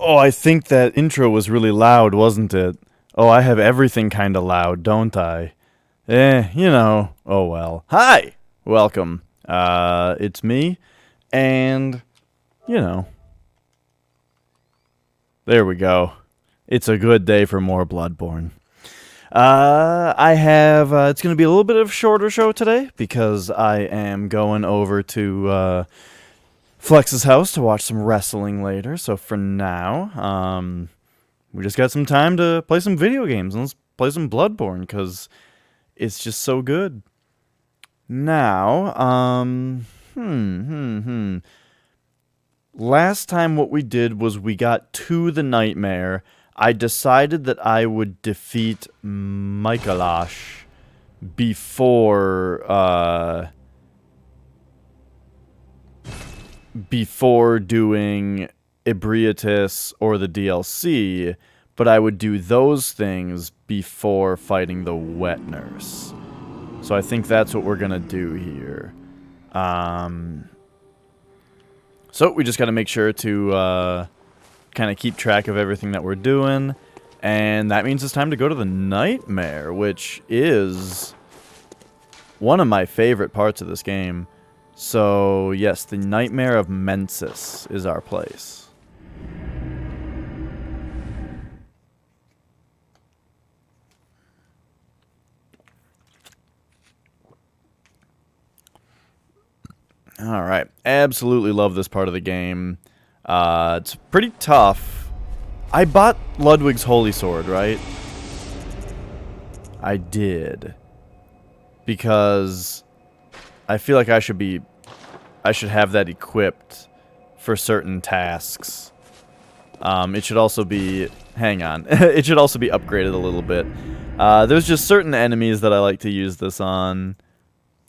Oh, I think that intro was really loud, wasn't it? Oh, I have everything kind of loud, don't I? Oh well. Hi! Welcome. It's me, and, you know, there we go. It's a good day for more Bloodborne. It's going to be a little bit of a shorter show today because I am going over to, Flex's house to watch some wrestling later. So for now, we just got some time to play some video games and let's play some Bloodborne because it's just so good. Now, last time what we did was we got to the nightmare. I decided that I would defeat Michaelash before doing Ebrietas or the DLC, but I would do those things before fighting the wet nurse. So I think that's what we're gonna do here. So we just gotta make sure to kind of keep track of everything that we're doing, and that means it's time to go to the nightmare, which is one of my favorite parts of this game. So, yes, the Nightmare of Mensis is our place. Alright, absolutely love this part of the game. It's pretty tough. I bought Ludwig's Holy Sword, right? I did. Because I feel like I should have that equipped for certain tasks. It should also be... Hang on. It should also be upgraded a little bit. There's just certain enemies that I like to use this on.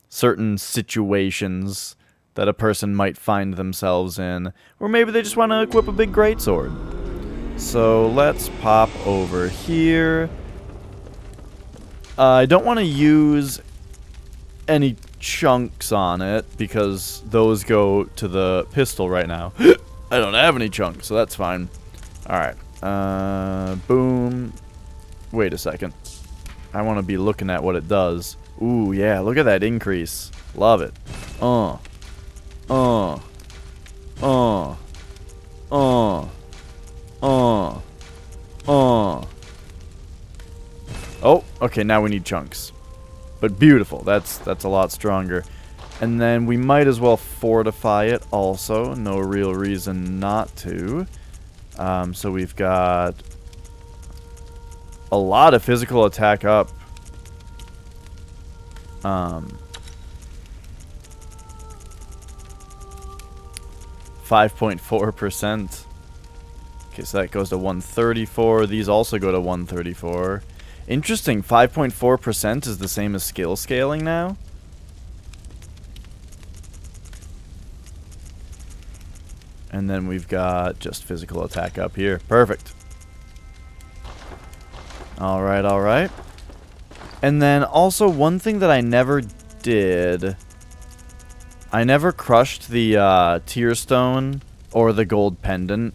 Certain situations that a person might find themselves in. Or maybe they just want to equip a big greatsword. So let's pop over here. I don't want to use any chunks on it because those go to the pistol right now. I don't have any chunks, so that's fine. Alright. Boom. Wait a second. I want to be looking at what it does. Ooh, yeah, look at that increase. Love it. Oh, okay, now we need chunks. But beautiful. That's a lot stronger. And then we might as well fortify it also. No real reason not to. So we've got a lot of physical attack up. 5.4%. Okay, so that goes to 134. These also go to 134. Interesting, 5.4% is the same as skill scaling now. And then we've got just physical attack up here. Perfect. Alright, alright. And then also one thing that I never did... I never crushed the tear stone or the gold pendant.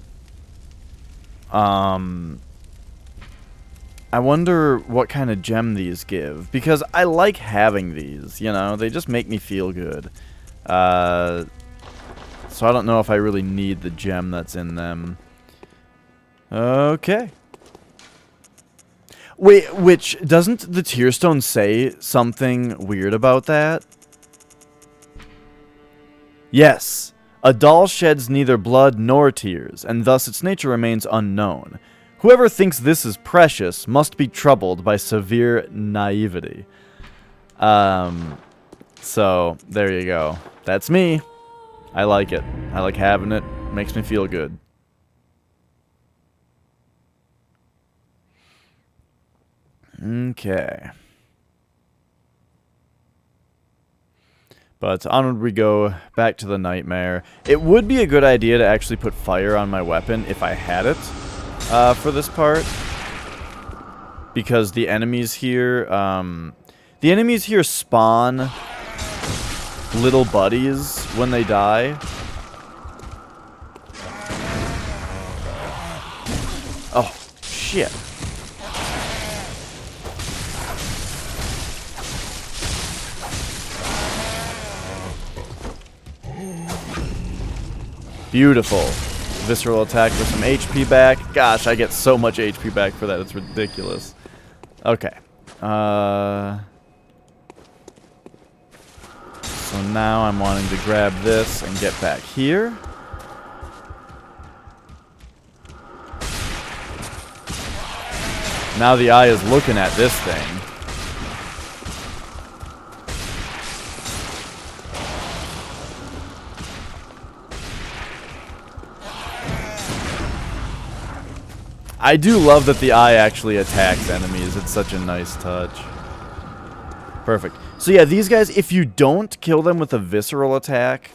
I wonder what kind of gem these give, because I like having these, you know, they just make me feel good. So I don't know if I really need the gem that's in them. Okay. Wait, which, doesn't the tear stone say something weird about that? Yes. A doll sheds neither blood nor tears, and thus its nature remains unknown. Whoever thinks this is precious must be troubled by severe naivety. So, there you go. That's me. I like it. I like having it. Makes me feel good. Okay. But onward we go, back to the nightmare. It would be a good idea to actually put fire on my weapon if I had it for this part. Because the enemies here, spawn little buddies when they die. shit. Beautiful. Visceral attack with some HP back. Gosh, I get so much HP back for that. It's ridiculous. Okay. So now I'm wanting to grab this and get back here. Now the eye is looking at this thing. I do love that the eye actually attacks enemies. It's such a nice touch. Perfect. So yeah, these guys, if you don't kill them with a visceral attack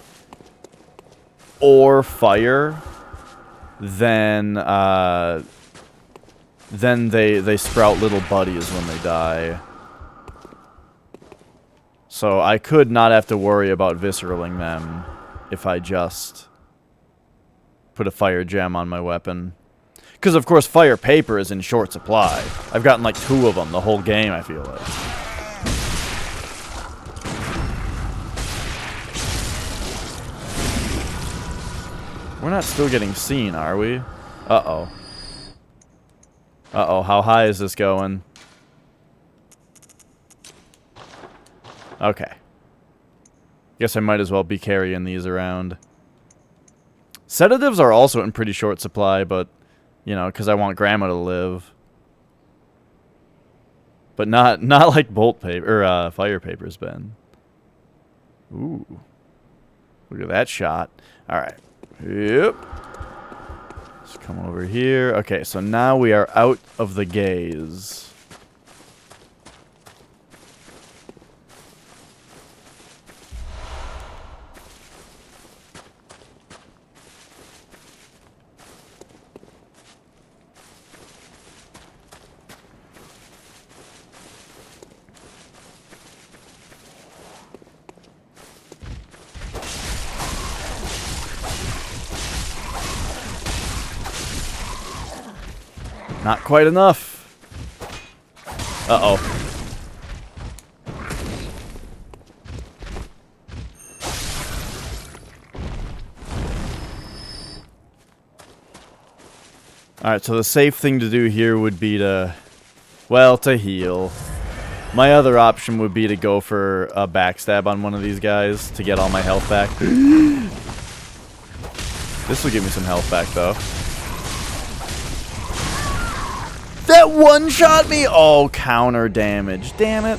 or fire, then they sprout little buddies when they die. So I could not have to worry about visceraling them if I just put a fire gem on my weapon. Because, of course, fire paper is in short supply. I've gotten like 2 of them the whole game, I feel like. We're not still getting seen, are we? Uh-oh. Uh-oh, how high is this going? Okay. Guess I might as well be carrying these around. Sedatives are also in pretty short supply, but... you know, because I want Grandma to live. But not like bolt paper, or fire paper's been. Ooh. Look at that shot. Alright. Yep. Let's come over here. Okay, so now we are out of the gaze. Not quite enough. Uh-oh. Alright, so the safe thing to do here would be to... well, to heal. My other option would be to go for a backstab on one of these guys to get all my health back. This will give me some health back, though. That one-shot me? Oh, counter damage. Damn it.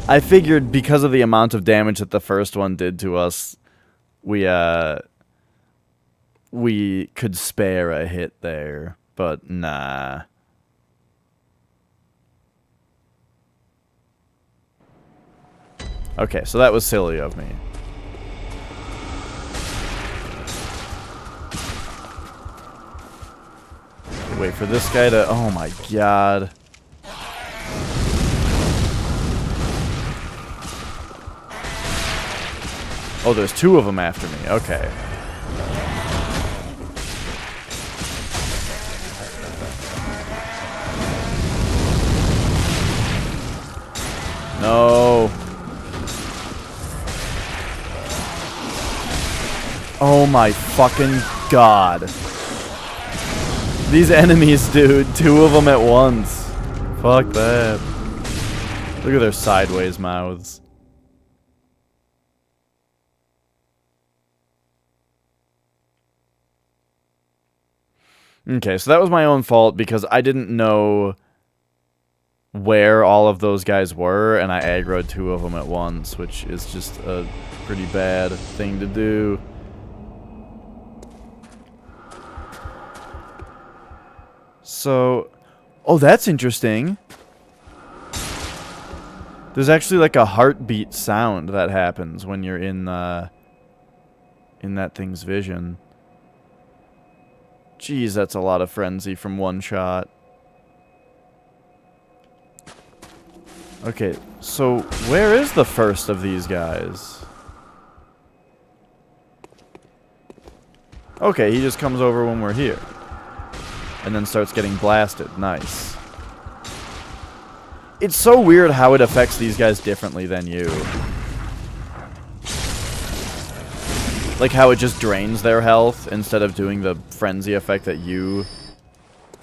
I figured because of the amount of damage that the first one did to us, we could spare a hit there. But, nah. Okay, so that was silly of me. Wait for this guy to... oh my god. Oh, there's 2 of them after me. Okay. No. Oh my fucking god. These enemies, dude. 2 of them at once. Fuck that. Look at their sideways mouths. Okay, so that was my own fault because I didn't know where all of those guys were, and I aggroed 2 of them at once, which is just a pretty bad thing to do. So, oh, that's interesting. There's actually like a heartbeat sound that happens when you're in that thing's vision. Jeez, that's a lot of frenzy from one shot. Okay, so where is the first of these guys? Okay, he just comes over when we're here. And then starts getting blasted. Nice. It's so weird how it affects these guys differently than you. Like how it just drains their health instead of doing the frenzy effect that you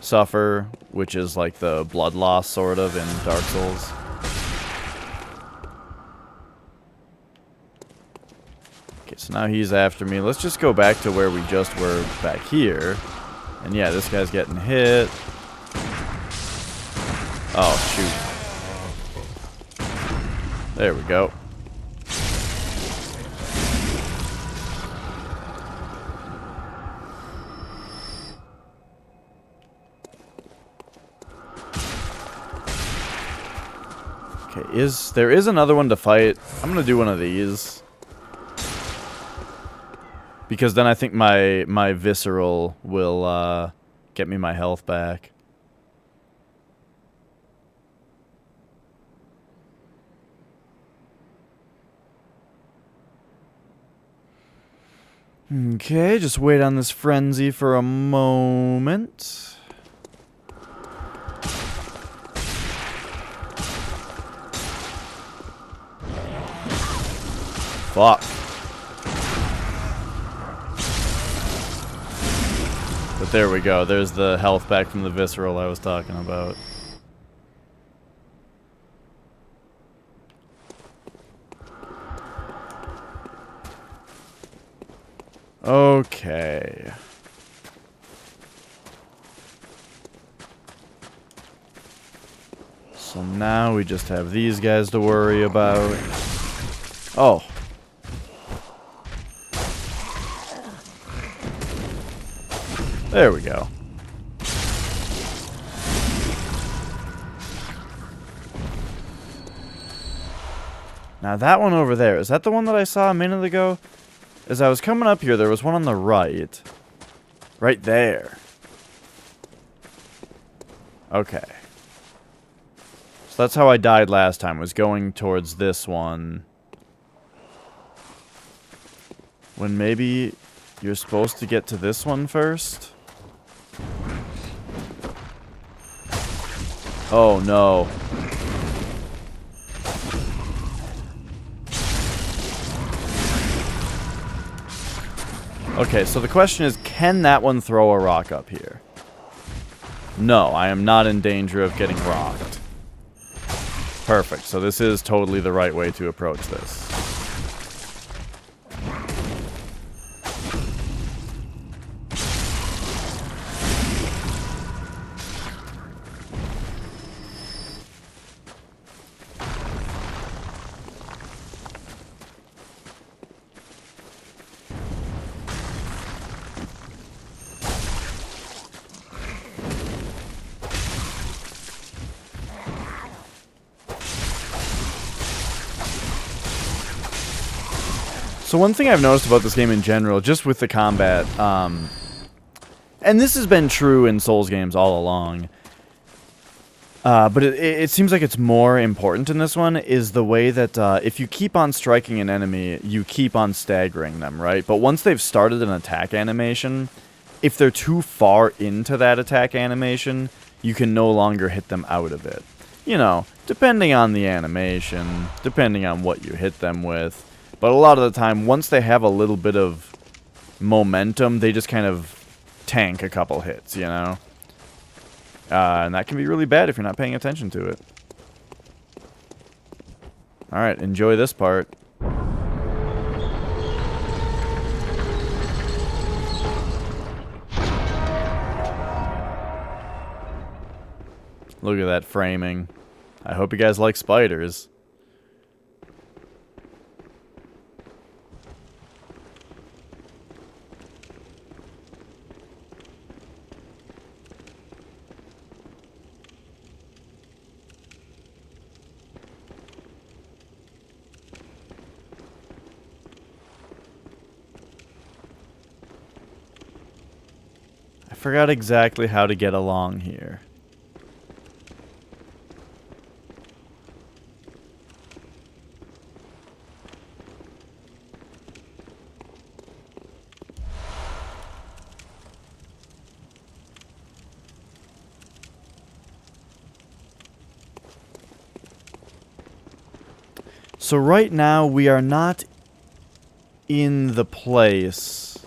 suffer, which is like the blood loss sort of in Dark Souls. Okay, so now he's after me. Let's just go back to where we just were back here. And yeah, this guy's getting hit. Oh, shoot. There we go. Okay, there is another one to fight. I'm gonna do one of these. Because then I think my visceral will get me my health back. Okay, just wait on this frenzy for a moment. Fuck. But there we go. There's the health back from the visceral I was talking about. Okay. So now we just have these guys to worry about. Oh. There we go. Now that one over there, is that the one that I saw a minute ago? As I was coming up here, there was one on the right. Right there. Okay. So that's how I died last time, was going towards this one. When maybe you're supposed to get to this one first? Oh no. Okay, so the question is, can that one throw a rock up here? No, I am not in danger of getting rocked. Perfect, so this is totally the right way to approach this. So one thing I've noticed about this game in general, just with the combat, and this has been true in Souls games all along, but it seems like it's more important in this one, is the way that if you keep on striking an enemy, you keep on staggering them, right? But once they've started an attack animation, if they're too far into that attack animation, you can no longer hit them out of it. You know, depending on the animation, depending on what you hit them with. But a lot of the time, once they have a little bit of momentum, they just kind of tank a couple hits, you know? And that can be really bad if you're not paying attention to it. Alright, enjoy this part. Look at that framing. I hope you guys like spiders. I forgot exactly how to get along here. So right now we are not in the place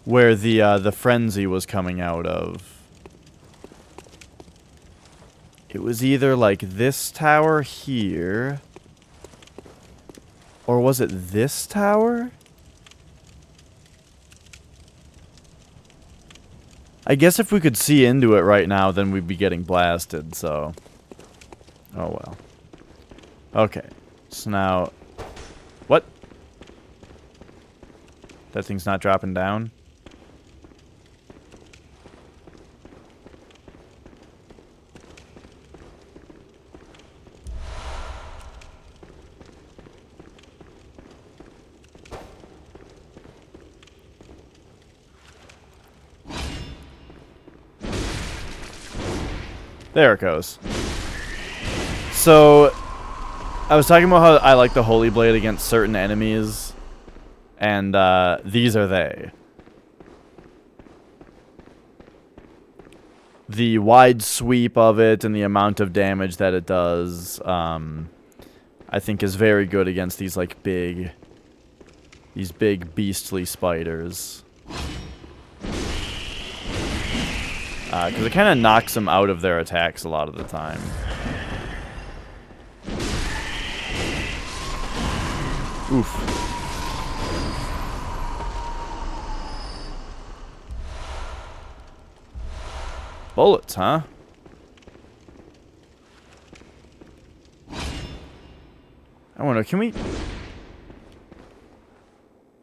where the frenzy was coming out of. It was either like this tower here, or was it this tower? I guess if we could see into it right now, then we'd be getting blasted, so... Oh well. Okay. So now... What? That thing's not dropping down? There it goes. So, I was talking about how I like the Holy Blade against certain enemies, and these are they. The wide sweep of it and the amount of damage that it does, I think is very good against these like big beastly spiders. Because it kind of knocks them out of their attacks a lot of the time. Oof. Bullets, huh? I wonder, can we...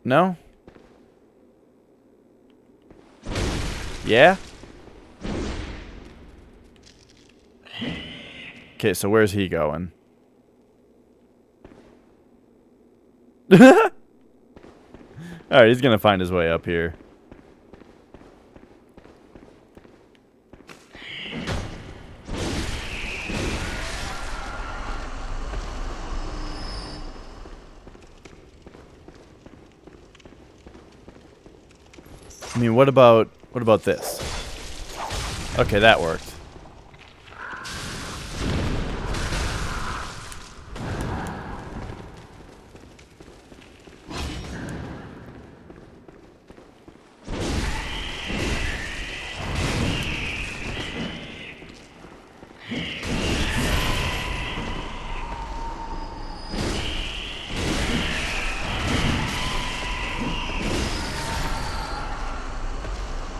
No? Yeah? Okay, so where's he going? Alright, he's gonna find his way up here. I mean, what about this? Okay, that worked.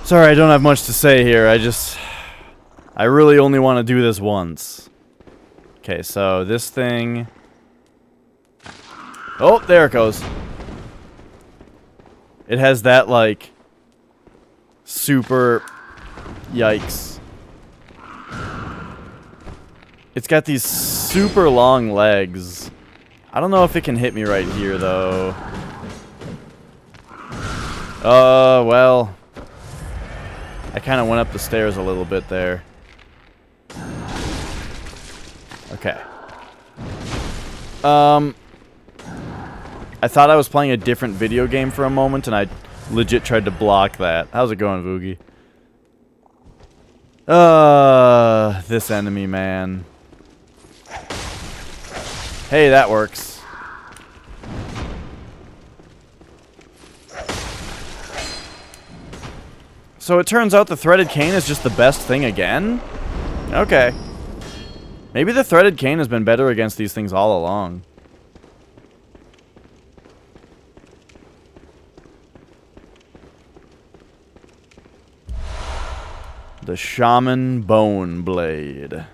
Sorry, I don't have much to say here. I really only want to do this once. Okay, so this thing... Oh, there it goes. It has that, like, super... Yikes. It's got these super long legs. I don't know if it can hit me right here, though. Well... I kind of went up the stairs a little bit there. Okay. I thought I was playing a different video game for a moment, and I legit tried to block that. How's it going, Voogie? This enemy, man. Hey, that works. So it turns out the threaded cane is just the best thing again? Okay. Maybe the threaded cane has been better against these things all along. The Shaman Bone Blade.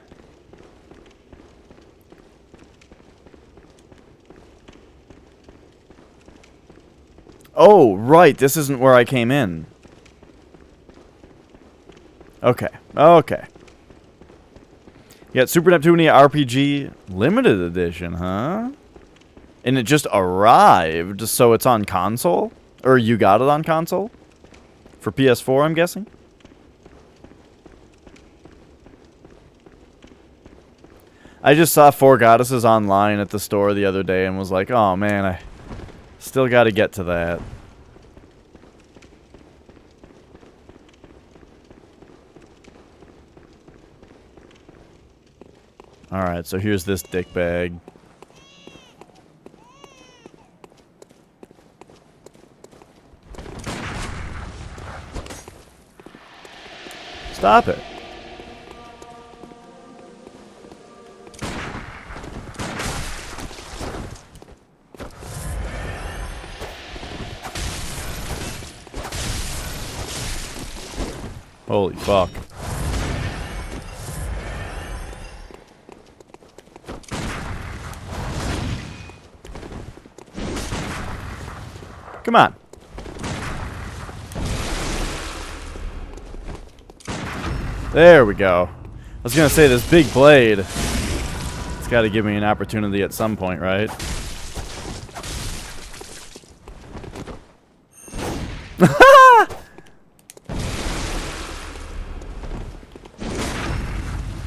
Oh, right. This isn't where I came in. Okay. Okay. You got Super Neptunia RPG Limited Edition, huh? And it just arrived, so it's on console? Or you got it on console? For PS4, I'm guessing? I just saw Four Goddesses online at the store the other day and was like, oh man, I still gotta get to that. Alright, so here's this dick bag. Stop it. Holy fuck. Come on. There we go. I was gonna say, this big blade, it's gotta give me an opportunity at some point, right?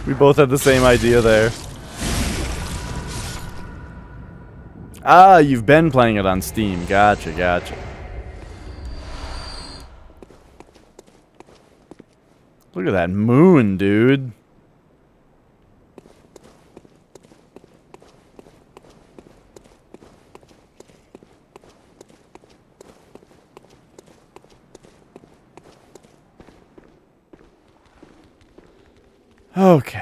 We both had the same idea there. Ah, you've been playing it on Steam. Gotcha, gotcha. Look at that moon, dude. Okay.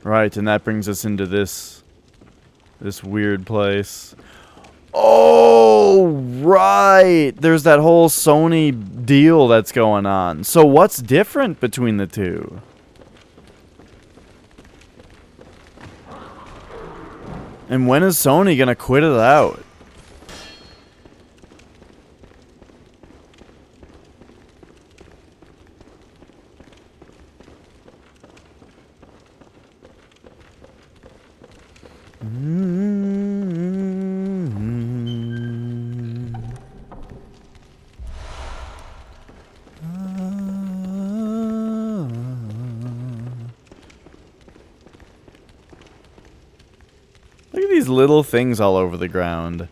Right, and that brings us into this weird place. Oh, right. There's that whole Sony deal that's going on. So what's different between the two? And when is Sony gonna quit it out? Look at these little things all over the ground.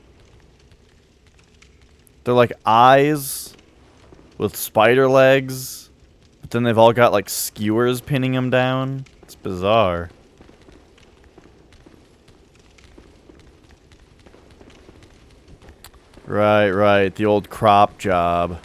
They're like eyes with spider legs, but then they've all got like skewers pinning them down. It's bizarre. Right, right. The old crop job.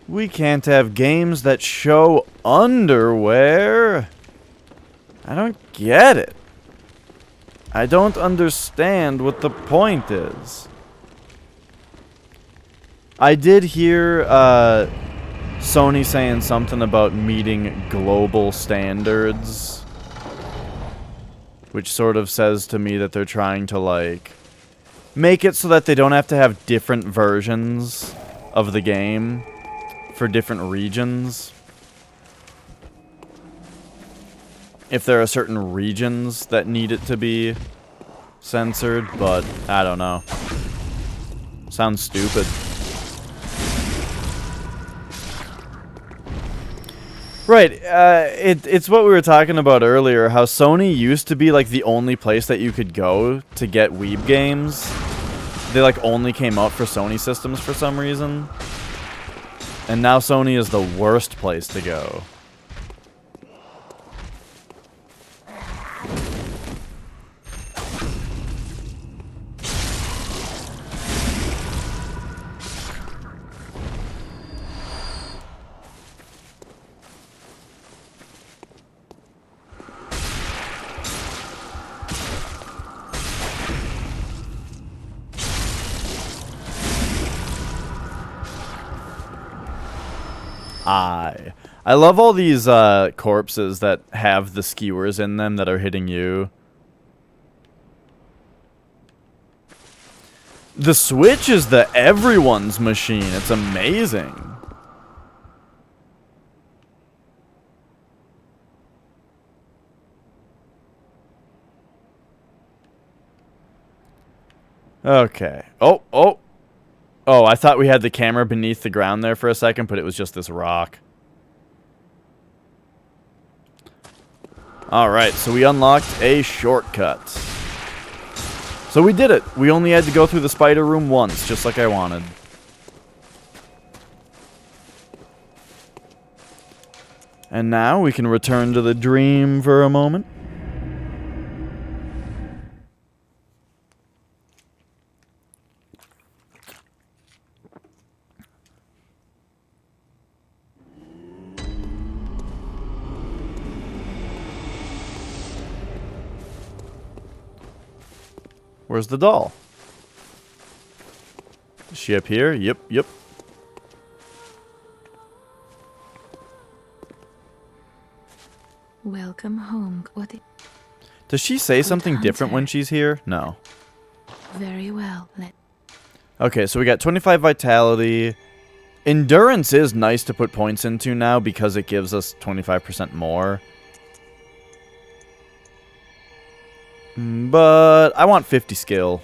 We can't have games that show underwear. I don't get it. I don't understand what the point is. I did hear Sony saying something about meeting global standards, which sort of says to me that they're trying to, like, make it so that they don't have to have different versions of the game for different regions. If there are certain regions that need it to be censored, but I don't know. Sounds stupid. Right, it's what we were talking about earlier, how Sony used to be like the only place that you could go to get weeb games. They like only came out for Sony systems for some reason. And now Sony is the worst place to go. I love all these corpses that have the skewers in them that are hitting you. The Switch is the everyone's machine. It's amazing. Okay. Oh, oh. Oh, I thought we had the camera beneath the ground there for a second, but it was just this rock. Alright, so we unlocked a shortcut. So we did it. We only had to go through the spider room once, just like I wanted. And now we can return to the dream for a moment. Where's the doll? Is she up here? Yep, yep. Welcome home. Does she say something different when she's here? No. Very well. Okay, so we got 25 vitality. Endurance is nice to put points into now because it gives us 25% more. But I want 50 skill.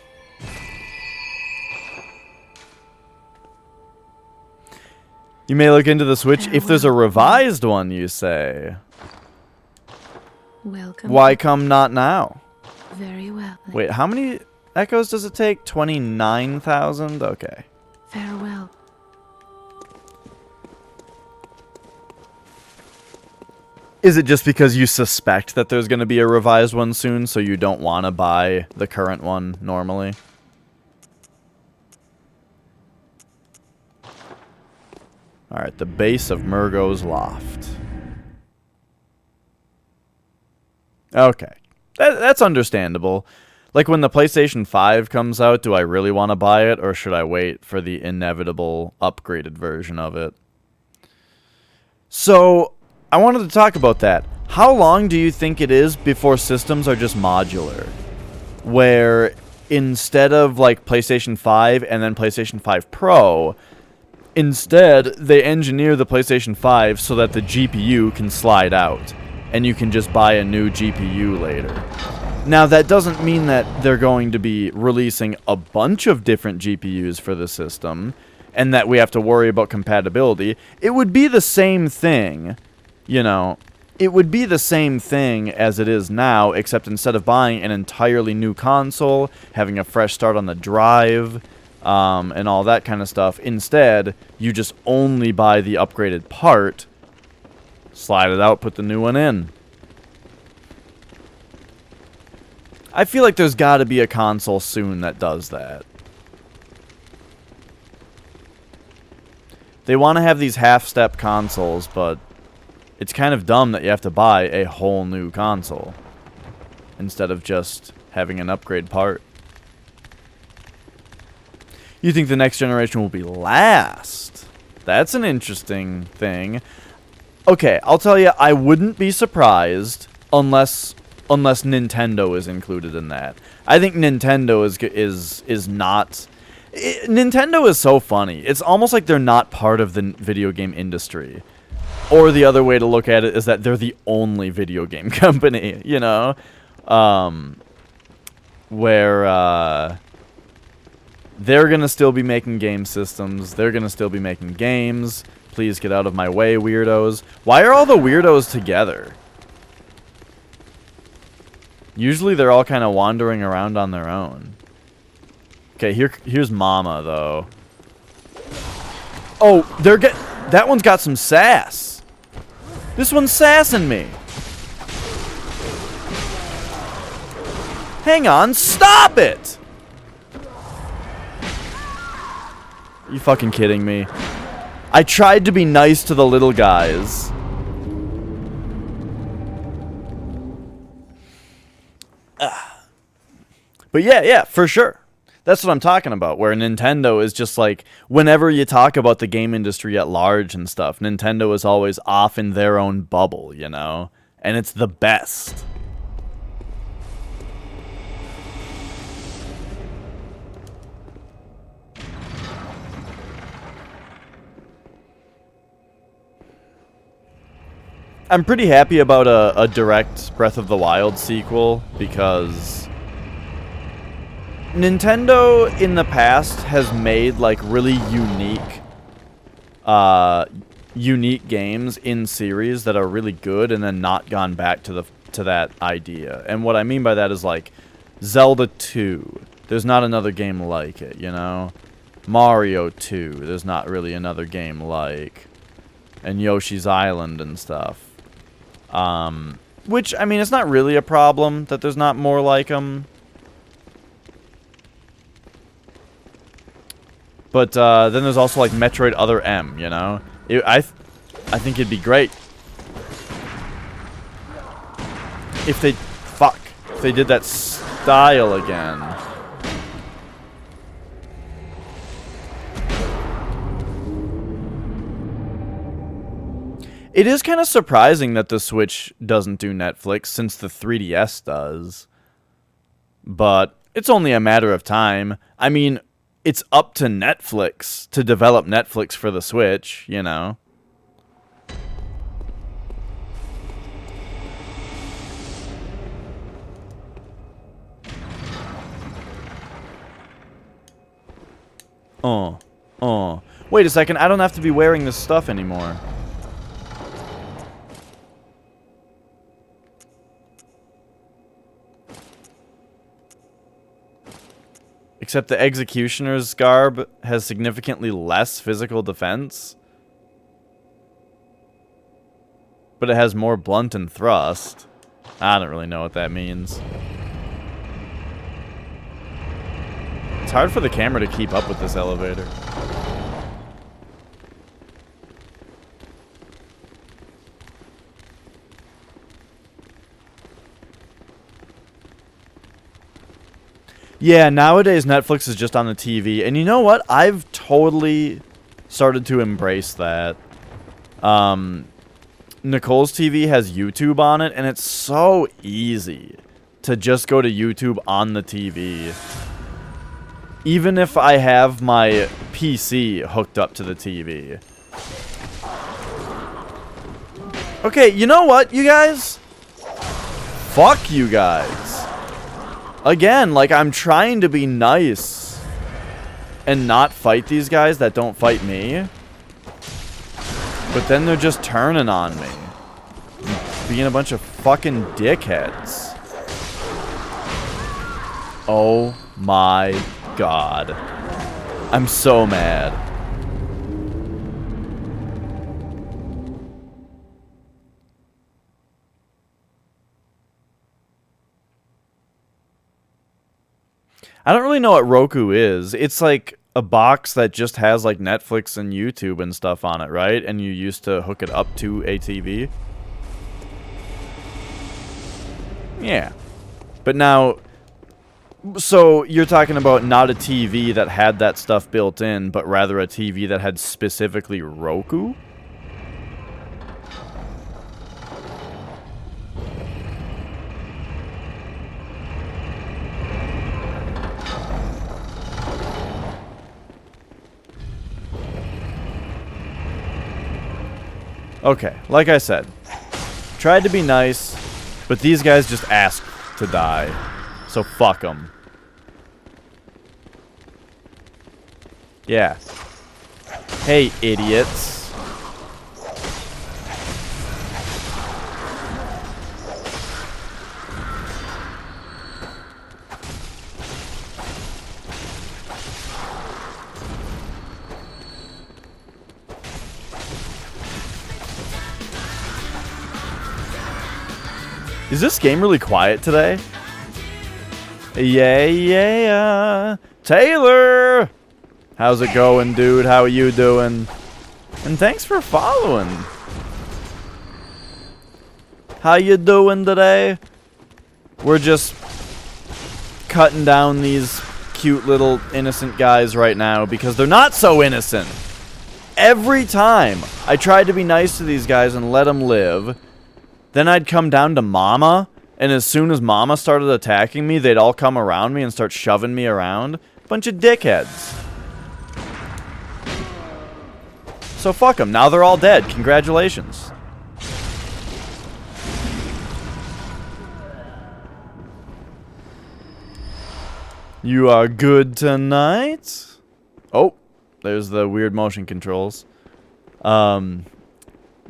You may look into the Switch if there's a revised one, you say. Welcome. Why come not now? Very well. Wait, how many echoes does it take? 29,000? Okay. Farewell. Is it just because you suspect that there's going to be a revised one soon, so you don't want to buy the current one normally? Alright, the base of Murgo's Loft. Okay. That's understandable. Like, when the PlayStation 5 comes out, do I really want to buy it, or should I wait for the inevitable upgraded version of it? So, I wanted to talk about that. How long do you think it is before systems are just modular? Where instead of like PlayStation 5 and then PlayStation 5 Pro, instead they engineer the PlayStation 5 so that the GPU can slide out and you can just buy a new GPU later. Now that doesn't mean that they're going to be releasing a bunch of different GPUs for the system and that we have to worry about compatibility. It would be the same thing. You know, it would be the same thing as it is now, except instead of buying an entirely new console, having a fresh start on the drive, and all that kind of stuff, instead, you just only buy the upgraded part, slide it out, put the new one in. I feel like there's got to be a console soon that does that. They want to have these half-step consoles, but it's kind of dumb that you have to buy a whole new console instead of just having an upgrade part. You think the next generation will be last? That's an interesting thing. Okay, I'll tell you, I wouldn't be surprised unless Nintendo is included in that. I think Nintendo is not. Nintendo is so funny. It's almost like they're not part of the video game industry. Or the other way to look at it is that they're the only video game company, you know? Where they're going to still be making game systems. They're going to still be making games. Please get out of my way, weirdos. Why are all the weirdos together? Usually they're all kind of wandering around on their own. Okay, here's Mama, though. Oh, that one's got some sass. This one's sassing me. Hang on, stop it! Are you fucking kidding me? I tried to be nice to the little guys. But yeah, for sure. That's what I'm talking about, where Nintendo is just like, whenever you talk about the game industry at large and stuff, Nintendo is always off in their own bubble, you know? And it's the best. I'm pretty happy about a direct Breath of the Wild sequel, because Nintendo in the past has made like really unique games in series that are really good and then not gone back to to that idea. And what I mean by that is, like, Zelda 2. There's not another game like it, you know? Mario 2. There's not really another game like. And Yoshi's Island and stuff. Which, I mean, it's not really a problem that there's not more like them. But then there's also, like, Metroid Other M, you know? I think it'd be great if they... Fuck. If they did that style again. It is kind of surprising that the Switch doesn't do Netflix, since the 3DS does. But it's only a matter of time. I mean, it's up to Netflix to develop Netflix for the Switch, you know. Wait a second, I don't have to be wearing this stuff anymore. Except the Executioner's garb has significantly less physical defense. But it has more blunt and thrust. I don't really know what that means. It's hard for the camera to keep up with this elevator. Yeah, nowadays Netflix is just on the TV. And you know what? I've totally started to embrace that. Nicole's TV has YouTube on it, and it's so easy to just go to YouTube on the TV. Even if I have my PC hooked up to the TV. Okay, you know what, you guys? Fuck you guys. Again, like, I'm trying to be nice and not fight these guys that don't fight me. But then they're just turning on me. Being a bunch of fucking dickheads. Oh my god. I'm so mad. I don't really know what Roku is. It's like a box that just has like Netflix and YouTube and stuff on it, right? And you used to hook it up to a TV. Yeah. But now, so you're talking about not a TV that had that stuff built in, but rather a TV that had specifically Roku? Okay, like I said, tried to be nice, but these guys just asked to die. So fuck them. Yeah. Hey, idiots. Is this game really quiet today? Yeah. Taylor! How's it going, dude? How are you doing? And thanks for following. How you doing today? We're just cutting down these cute little innocent guys right now because they're not so innocent. Every time I tried to be nice to these guys and let them live, then I'd come down to Mama, and as soon as Mama started attacking me, they'd all come around me and start shoving me around. Bunch of dickheads. So fuck them. Now they're all dead. Congratulations. You are good tonight? Oh, there's the weird motion controls.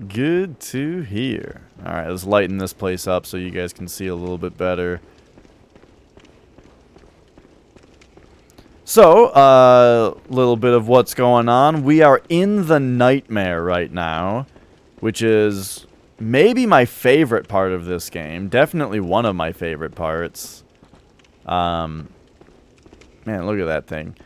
Good to hear. Alright, let's lighten this place up so you guys can see a little bit better. So, a little bit of what's going on. We are in the nightmare right now, which is maybe my favorite part of this game. Definitely one of my favorite parts. Man, look at that thing.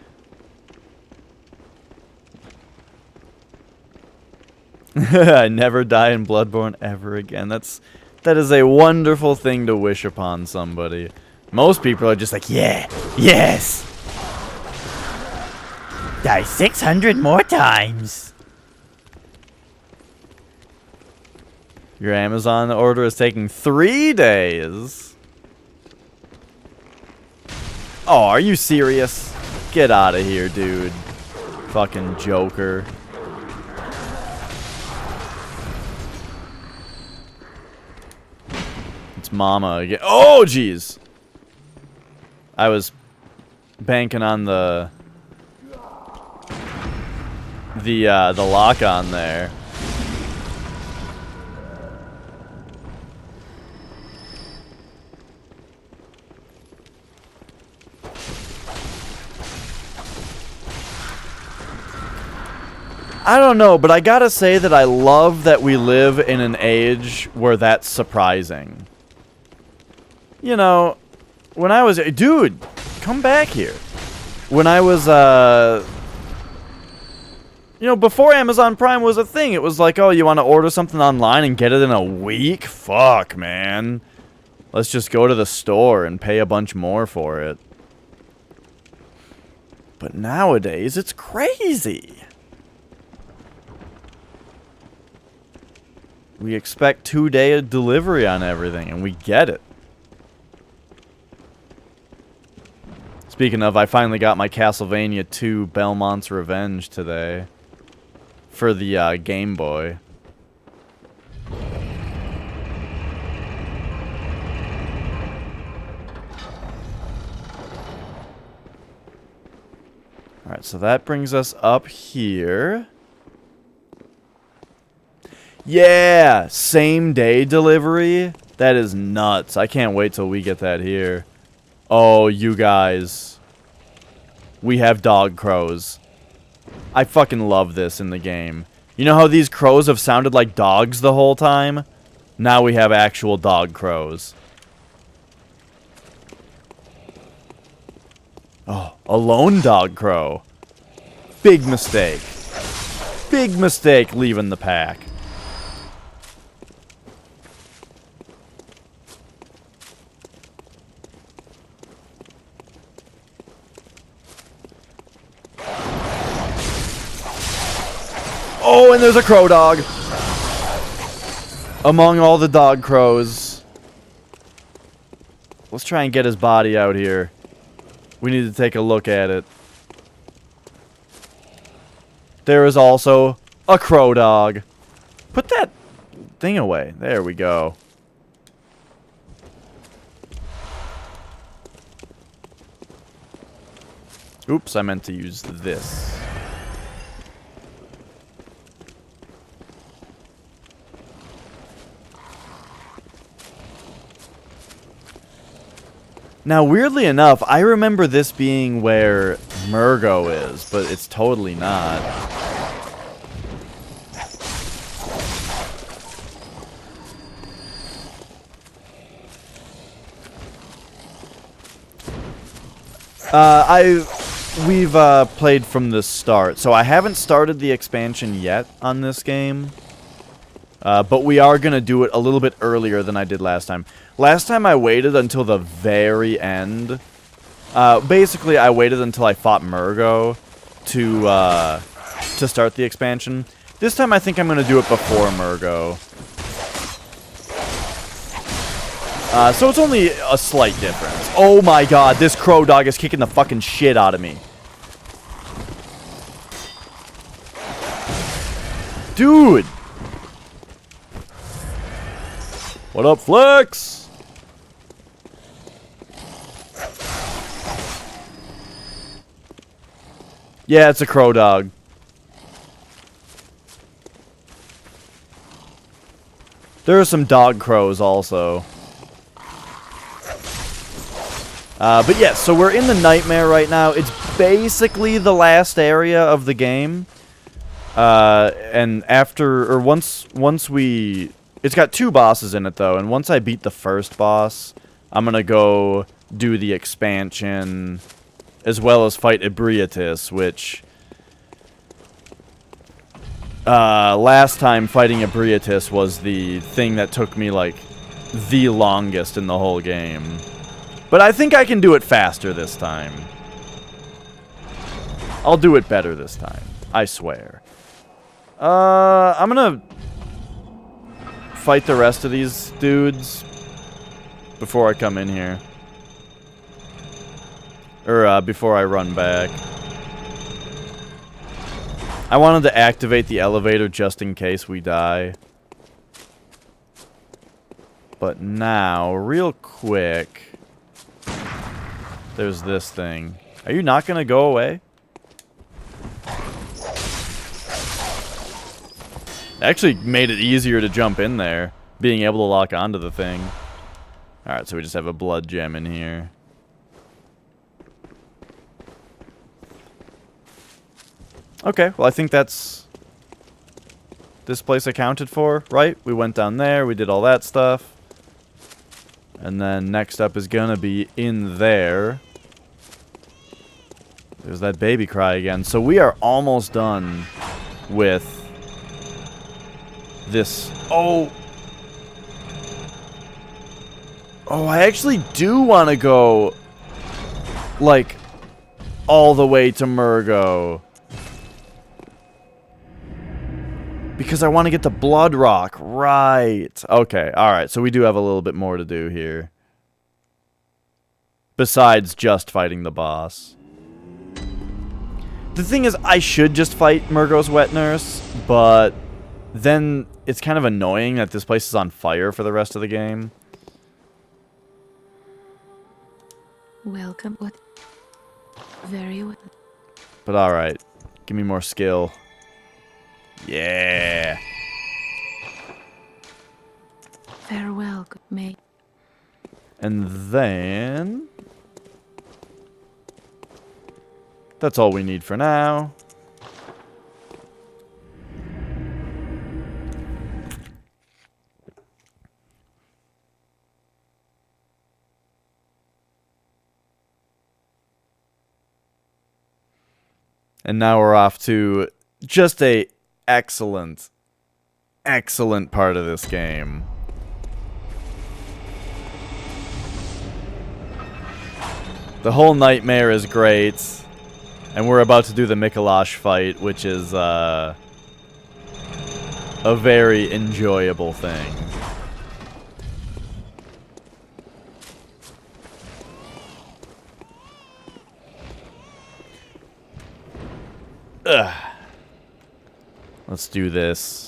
I never die in Bloodborne ever again. That is a wonderful thing to wish upon somebody. Most people are just like, yeah, yes. Die 600 more times. Your Amazon order is taking 3 days. Oh, are you serious? Get out of here, dude. Fucking Joker. It's Mama again. Oh, jeez. I was banking on the lock on there. I don't know, but I gotta say that I love that we live in an age where that's surprising. You know, when I was... Dude, come back here. When I was, you know, before Amazon Prime was a thing, it was like, oh, you want to order something online and get it in a week? Fuck, man. Let's just go to the store and pay a bunch more for it. But nowadays, it's crazy. We expect 2-day delivery on everything, and we get it. Speaking of, I finally got my Castlevania 2 Belmont's Revenge today. For the Game Boy. Alright, so that brings us up here. Yeah! Same day delivery? That is nuts. I can't wait till we get that here. Oh, you guys. We have dog crows. I fucking love this in the game. You know how these crows have sounded like dogs the whole time? Now we have actual dog crows. Oh, a lone dog crow. Big mistake. Big mistake leaving the pack. Oh, and there's a crow dog. Among all the dog crows. Let's try and get his body out here. We need to take a look at it. There is also a crow dog. Put that thing away. There we go. Oops, I meant to use this. Now, weirdly enough, I remember this being where Murgo is, but it's totally not. We've played from the start, so I haven't started the expansion yet on this game. But we are going to do it a little bit earlier than I did last time. Last time I waited until the very end. Basically, I waited until I fought Murgo to start the expansion. This time I think I'm going to do it before Murgo. So it's only a slight difference. Oh my god, this crow dog is kicking the fucking shit out of me. Dude! What up, Flex? Yeah, it's a crow dog. There are some dog crows also. But yes, so we're in the nightmare right now. It's basically the last area of the game. And after, or once we... It's got 2 bosses in it, though. And once I beat the first boss, I'm gonna go do the expansion, as well as fight Ebrietas, which... last time fighting Ebrietas was the thing that took me, like, the longest in the whole game. But I think I can do it faster this time. I'll do it better this time. I swear. I'm gonna fight the rest of these dudes before I come in here. Or, before I run back. I wanted to activate the elevator just in case we die. But now, real quick... There's this thing. Are you not gonna go away? Actually made it easier to jump in there, being able to lock onto the thing. Alright, so we just have a blood gem in here. Okay, well I think that's this place accounted for, right? We went down there, we did all that stuff. And then next up is gonna be in there. There's that baby cry again. So we are almost done with this. Oh, I actually do want to go, like, all the way to Murgo. Because I want to get the Blood Rock. Right. Okay, alright. So we do have a little bit more to do here. Besides just fighting the boss. The thing is, I should just fight Murgo's Wet Nurse, but then it's kind of annoying that this place is on fire for the rest of the game. Welcome. What? Very well. But alright. Give me more skill. Yeah. Farewell, good mate. And then... That's all we need for now. And now we're off to just a excellent part of this game. The whole nightmare is great. And we're about to do the Mikolash fight, which is a very enjoyable thing. Ugh. Let's do this.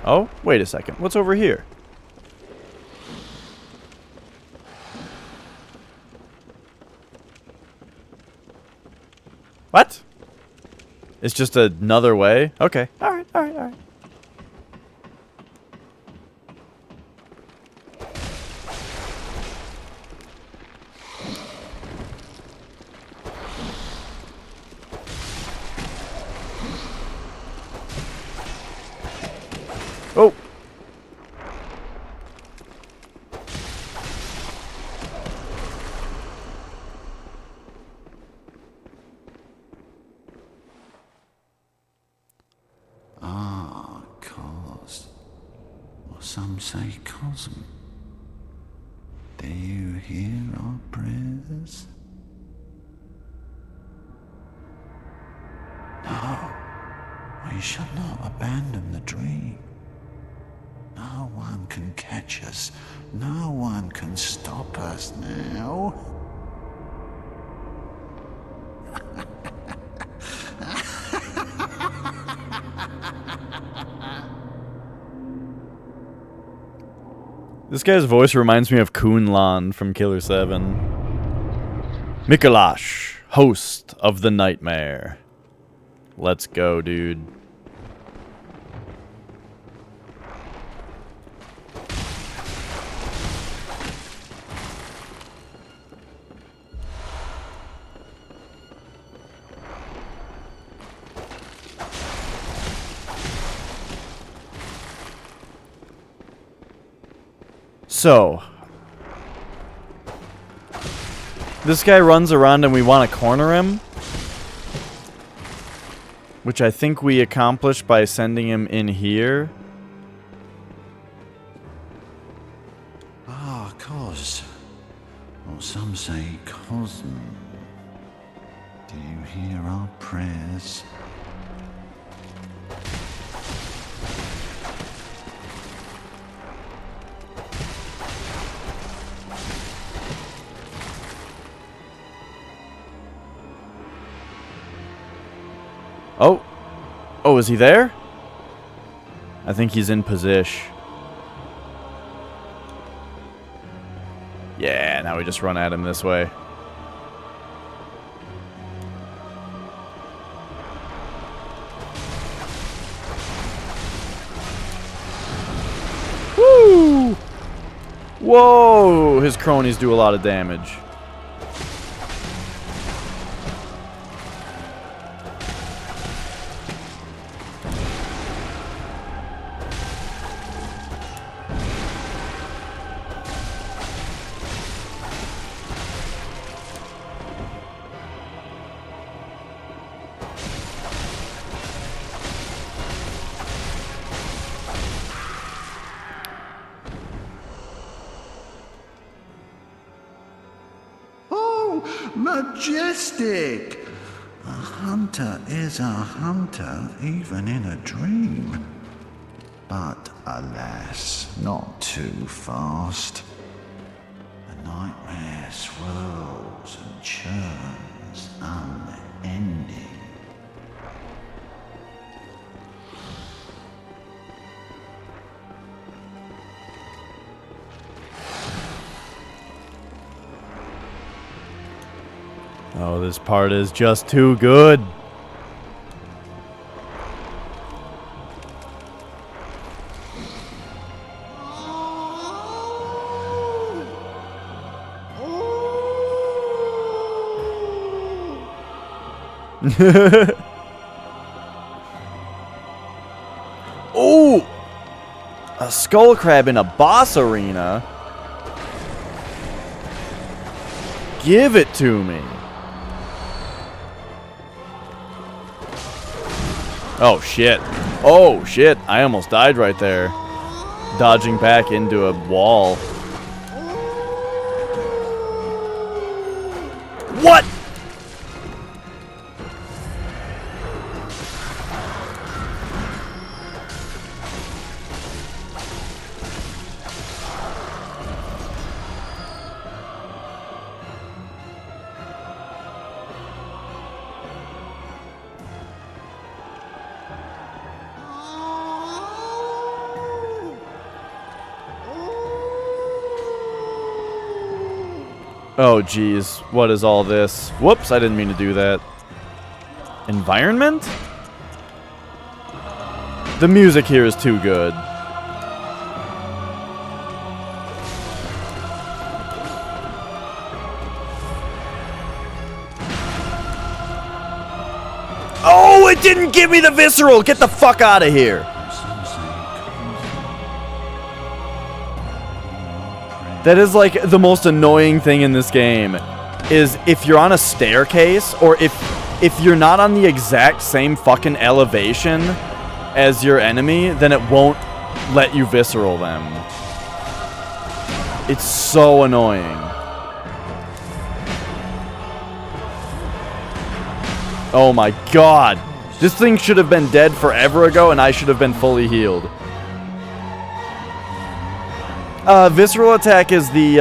Oh, wait a second. What's over here? What? It's just another way? Okay. Alright, alright, alright. Oh! Cause, or some say cosm. Do you hear our prayers? No, we shall not abandon the dream. No one can catch us. No one can stop us now. This guy's voice reminds me of Kunlan from Killer 7. Mikolash, host of the nightmare. Let's go, dude. So, this guy runs around and we want to corner him, which I think we accomplished by sending him in here. Ah, cos. Or some say cosm. Do you hear our prayers? Oh. Oh, is he there? I think he's in position. Yeah, now we just run at him this way. Woo! Whoa! His cronies do a lot of damage. Majestic! A hunter is a hunter even in a dream. But alas, not too fast. The nightmare swirls and churns unending. Oh, this part is just too good. Oh! A skull crab in a boss arena? Give it to me. Oh shit. Oh shit. I almost died right there. Dodging back into a wall. What? Oh, geez. What is all this? Whoops, I didn't mean to do that. Environment? The music here is too good. Oh, it didn't give me the visceral! Get the fuck out of here! That is like the most annoying thing in this game, is if you're on a staircase, or if you're not on the exact same fucking elevation as your enemy, then it won't let you visceral them. It's so annoying. Oh my god. This thing should have been dead forever ago, and I should have been fully healed. Visceral attack is the,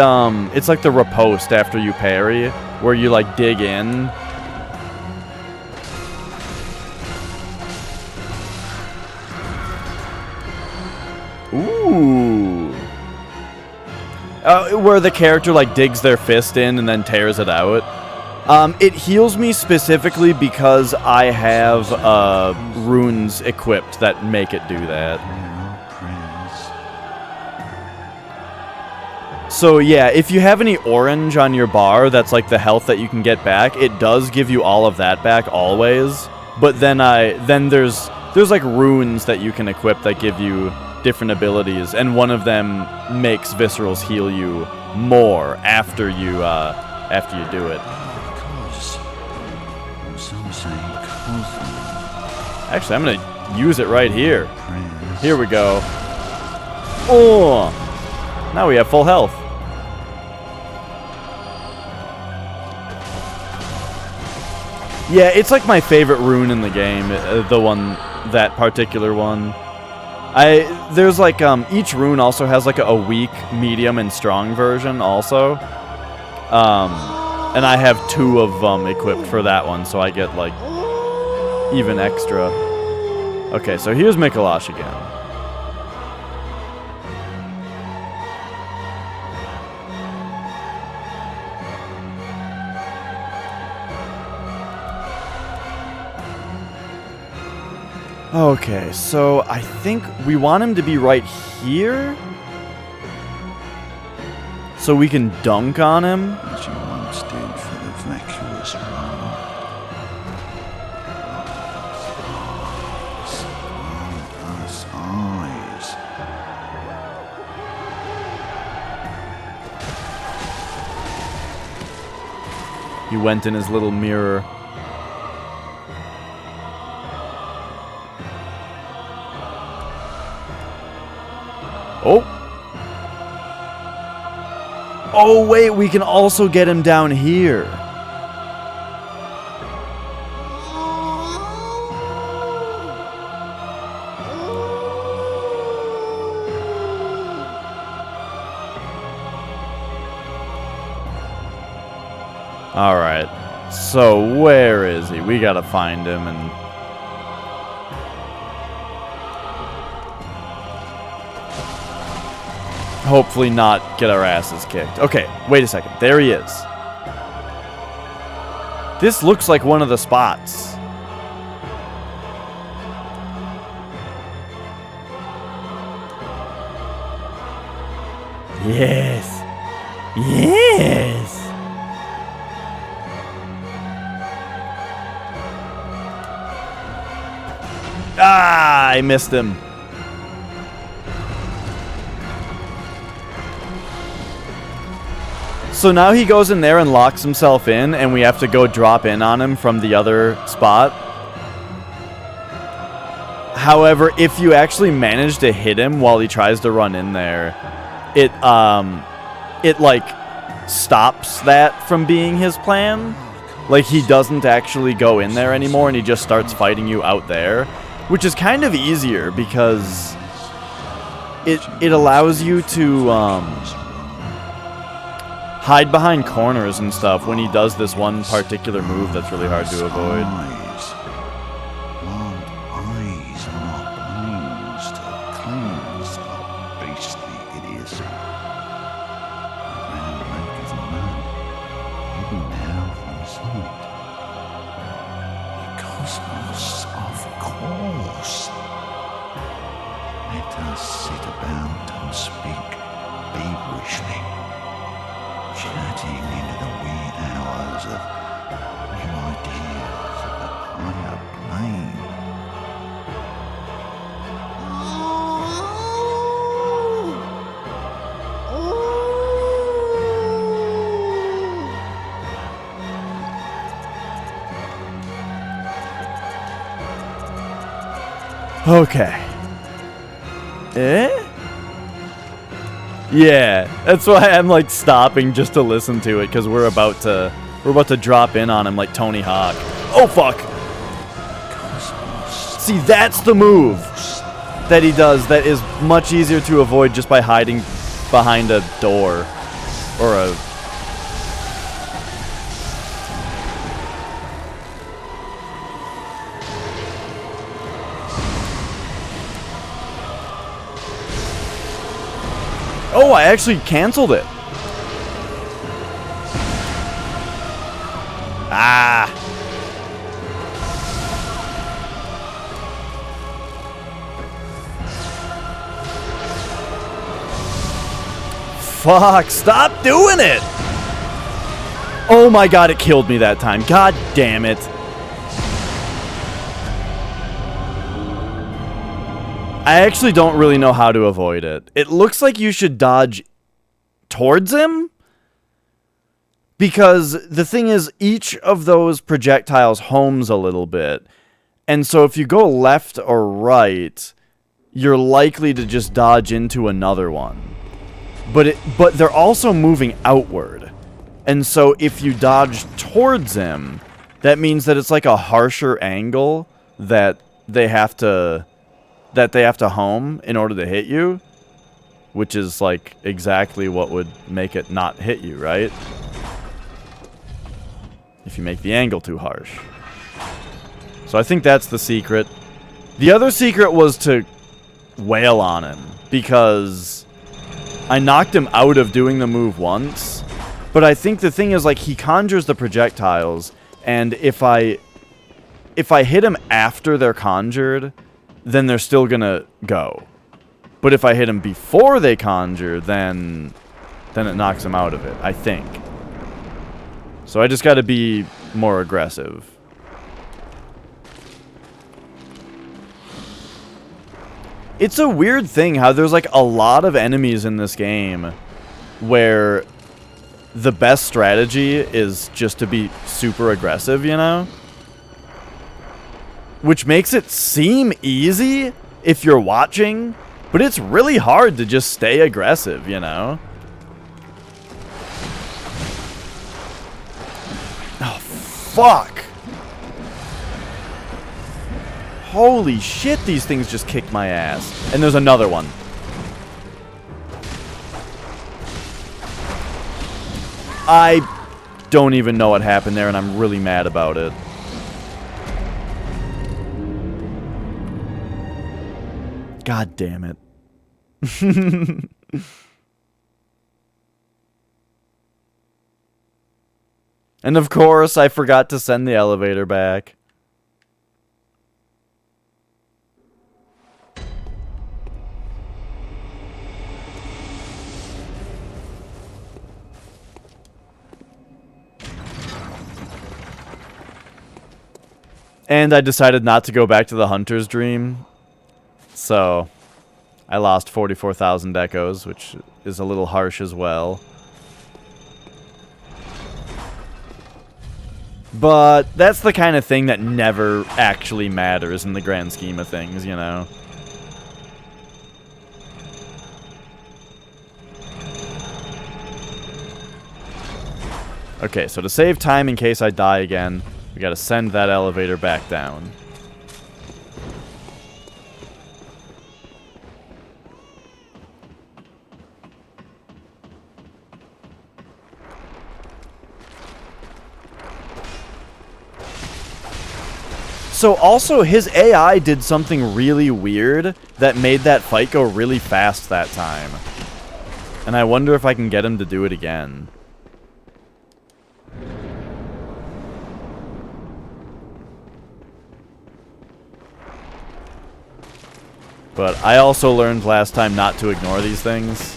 it's like the riposte after you parry, where you, like, dig in. Ooh. Where the character, like, digs their fist in and then tears it out. It heals me specifically because I have runes equipped that make it do that. So yeah, if you have any orange on your bar, that's like the health that you can get back. It does give you all of that back always. But then there's like runes that you can equip that give you different abilities, and one of them makes viscerals heal you more after you do it. Actually, I'm gonna use it right here. Here we go. Oh, now we have full health. Yeah, it's like my favorite rune in the game, that particular one. There's like, each rune also has like a weak, medium, and strong version also. And I have 2 of them equipped for that one, so I get like even extra. Okay, so here's Mikolash again. Okay, so I think we want him to be right here, so we can dunk on him. As you once did for the vacuous one. Us eyes. He went in his little mirror. Oh. Oh, wait, we can also get him down here. All right. So where is he? We gotta find him and... hopefully not get our asses kicked. Okay, wait a second. There he is. This looks like one of the spots. Yes. Yes. Ah, I missed him. So now he goes in there and locks himself in, and we have to go drop in on him from the other spot. However, if you actually manage to hit him while he tries to run in there, it like stops that from being his plan. Like, he doesn't actually go in there anymore, and he just starts fighting you out there, which is kind of easier because it allows you to hide behind corners and stuff when he does this one particular move that's really hard to avoid. Eyes on our brains to cleanse our beastly idiocy. The grand lake is mud, hidden now from sight. The cosmos, of course. Let us sit about and speak feverishly, chatting into the wee hours of new ideas of the higher plane. Okay. Eh? Yeah, that's why I'm like stopping just to listen to it, because we're about to drop in on him like Tony Hawk. Oh fuck! See, that's the move that he does that is much easier to avoid just by hiding behind a door or a... Oh, I actually canceled it. Ah. Fuck, stop doing it. Oh my god, it killed me that time. God damn it. I actually don't really know how to avoid it. It looks like you should dodge towards him. Because the thing is, each of those projectiles homes a little bit. And so if you go left or right, you're likely to just dodge into another one. But they're also moving outward. And so if you dodge towards him, that means that it's like a harsher angle that they have to home in order to hit you, which is like exactly what would make it not hit you, right? If you make the angle too harsh. So I think that's the secret. The other secret was to wail on him, because I knocked him out of doing the move once, but I think the thing is, like, he conjures the projectiles, and if I hit him after they're conjured, then they're still gonna go. But if I hit him before they conjure, then it knocks him out of it, I think. So I just gotta be more aggressive. It's a weird thing how there's like a lot of enemies in this game where the best strategy is just to be super aggressive, you know? Which makes it seem easy if you're watching, but it's really hard to just stay aggressive, you know? Oh, fuck! Holy shit, these things just kicked my ass. And there's another one. I don't even know what happened there, and I'm really mad about it. God damn it. And of course, I forgot to send the elevator back. And I decided not to go back to the Hunter's Dream. So, I lost 44,000 echoes, which is a little harsh as well. But that's the kind of thing that never actually matters in the grand scheme of things, you know? Okay, so to save time in case I die again, we gotta send that elevator back down. So also, his AI did something really weird that made that fight go really fast that time. And I wonder if I can get him to do it again. But I also learned last time not to ignore these things,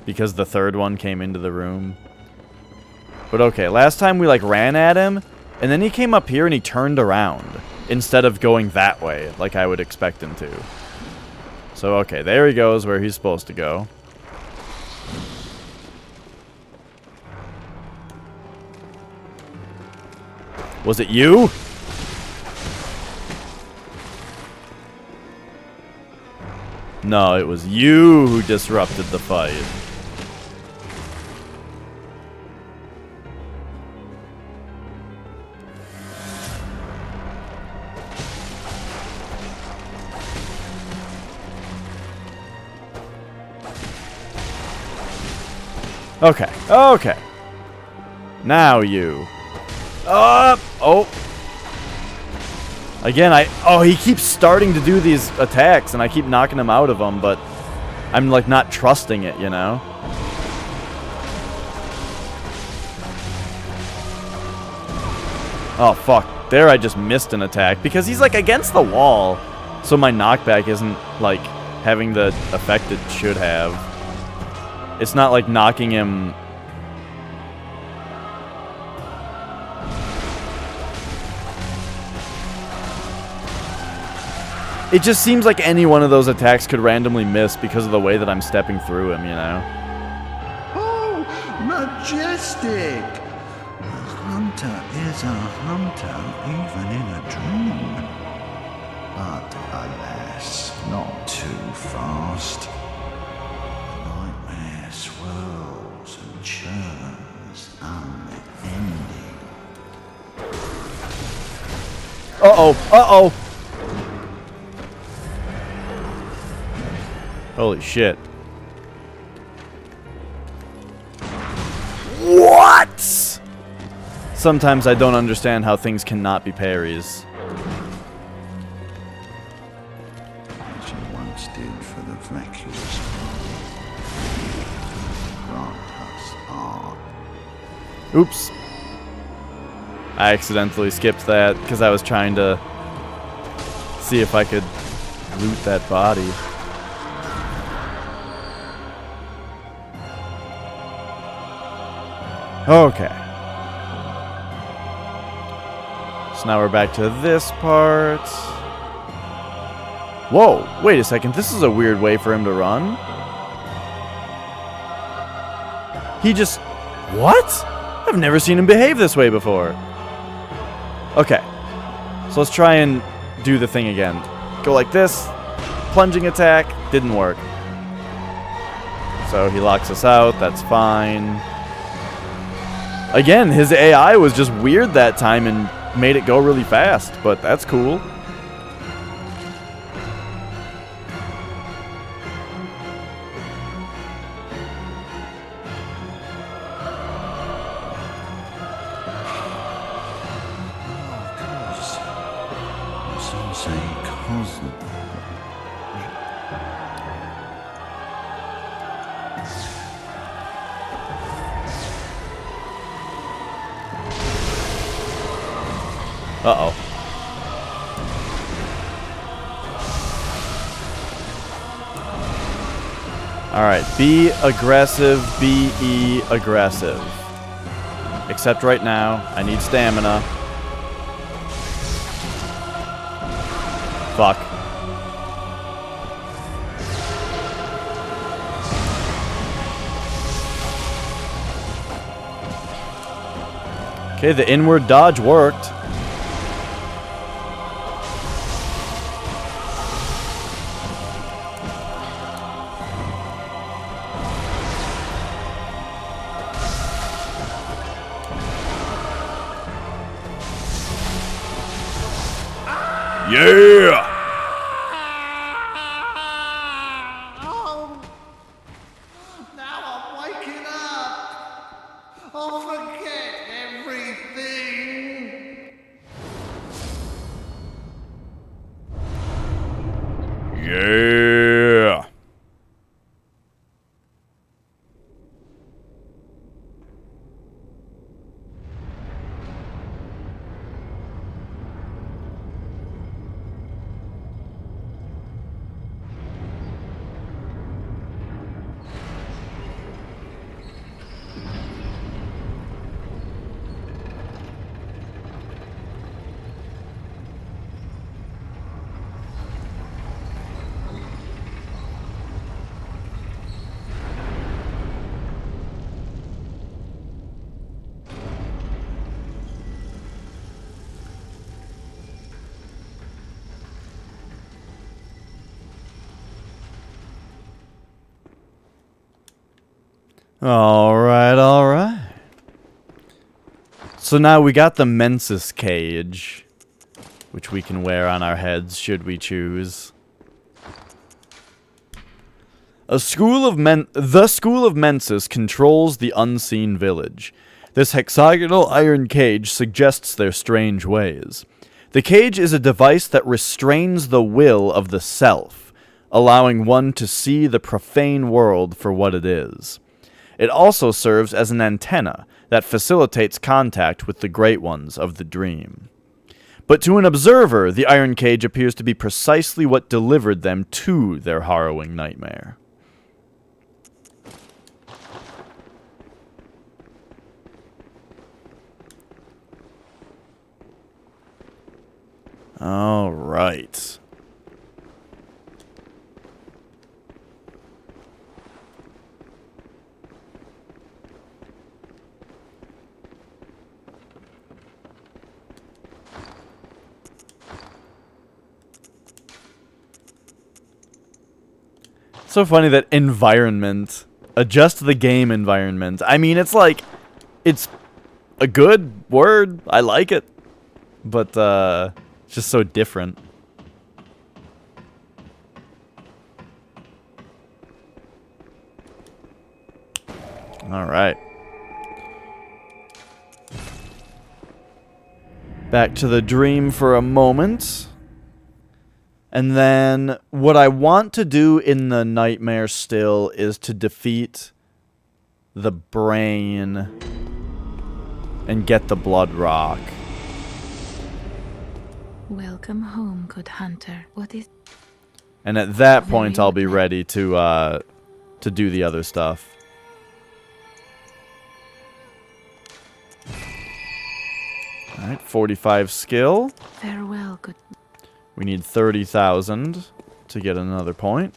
because the third one came into the room. But okay, last time we like ran at him, and then he came up here and he turned around instead of going that way like I would expect him to. So okay, there he goes where he's supposed to go. Was it you? No, it was you who disrupted the fight. Okay, okay. Now you. Oh. Again, oh, he keeps starting to do these attacks, and I keep knocking him out of them, but I'm like not trusting it, you know? Oh, fuck. There I just missed an attack because he's like against the wall. So my knockback isn't like having the effect it should have. It's not like knocking him. It just seems like any one of those attacks could randomly miss because of the way that I'm stepping through him, you know? Oh, majestic! A hunter is a hunter, even in a dream. But alas, not too fast. The nightmare swirls and churns, unending. Uh-oh, uh-oh! Holy shit. What? Sometimes I don't understand how things cannot be parries. As you once did for the vacuous grant us art. Oops. I accidentally skipped that because I was trying to see if I could loot that body. Okay. So now we're back to this part. Whoa, wait a second. This is a weird way for him to run. He just... What? I've never seen him behave this way before. Okay. So let's try and do the thing again. Go like this. Plunging attack. Didn't work. So he locks us out. That's fine. Again, his AI was just weird that time and made it go really fast, but that's cool. Some say cosmic. Uh-oh. Alright, be aggressive, be aggressive. Except right now, I need stamina. Fuck. Okay, the inward dodge worked. Yeah! Oh, now I'm waking up. I'll forget everything. Yeah! Alright, alright. So now we got the Mensis cage, which we can wear on our heads should we choose. The School of Mensis controls the unseen village. This hexagonal iron cage suggests their strange ways. The cage is a device that restrains the will of the self. allowing one to see the profane world for what it is. It also serves as an antenna that facilitates contact with the Great Ones of the dream. But to an observer, the iron cage appears to be precisely what delivered them to their harrowing nightmare. All right. So funny that environment, adjust the game environment. I mean, it's like, it's a good word. I like it. But, it's just so different. Alright. Back to the dream for a moment. And then what I want to do in the nightmare still is to defeat the brain and get the blood rock. Welcome home, good hunter. What is... And at that point I'll be ready to do the other stuff. Alright, 45 skill. Farewell, good... We need 30,000 to get another point.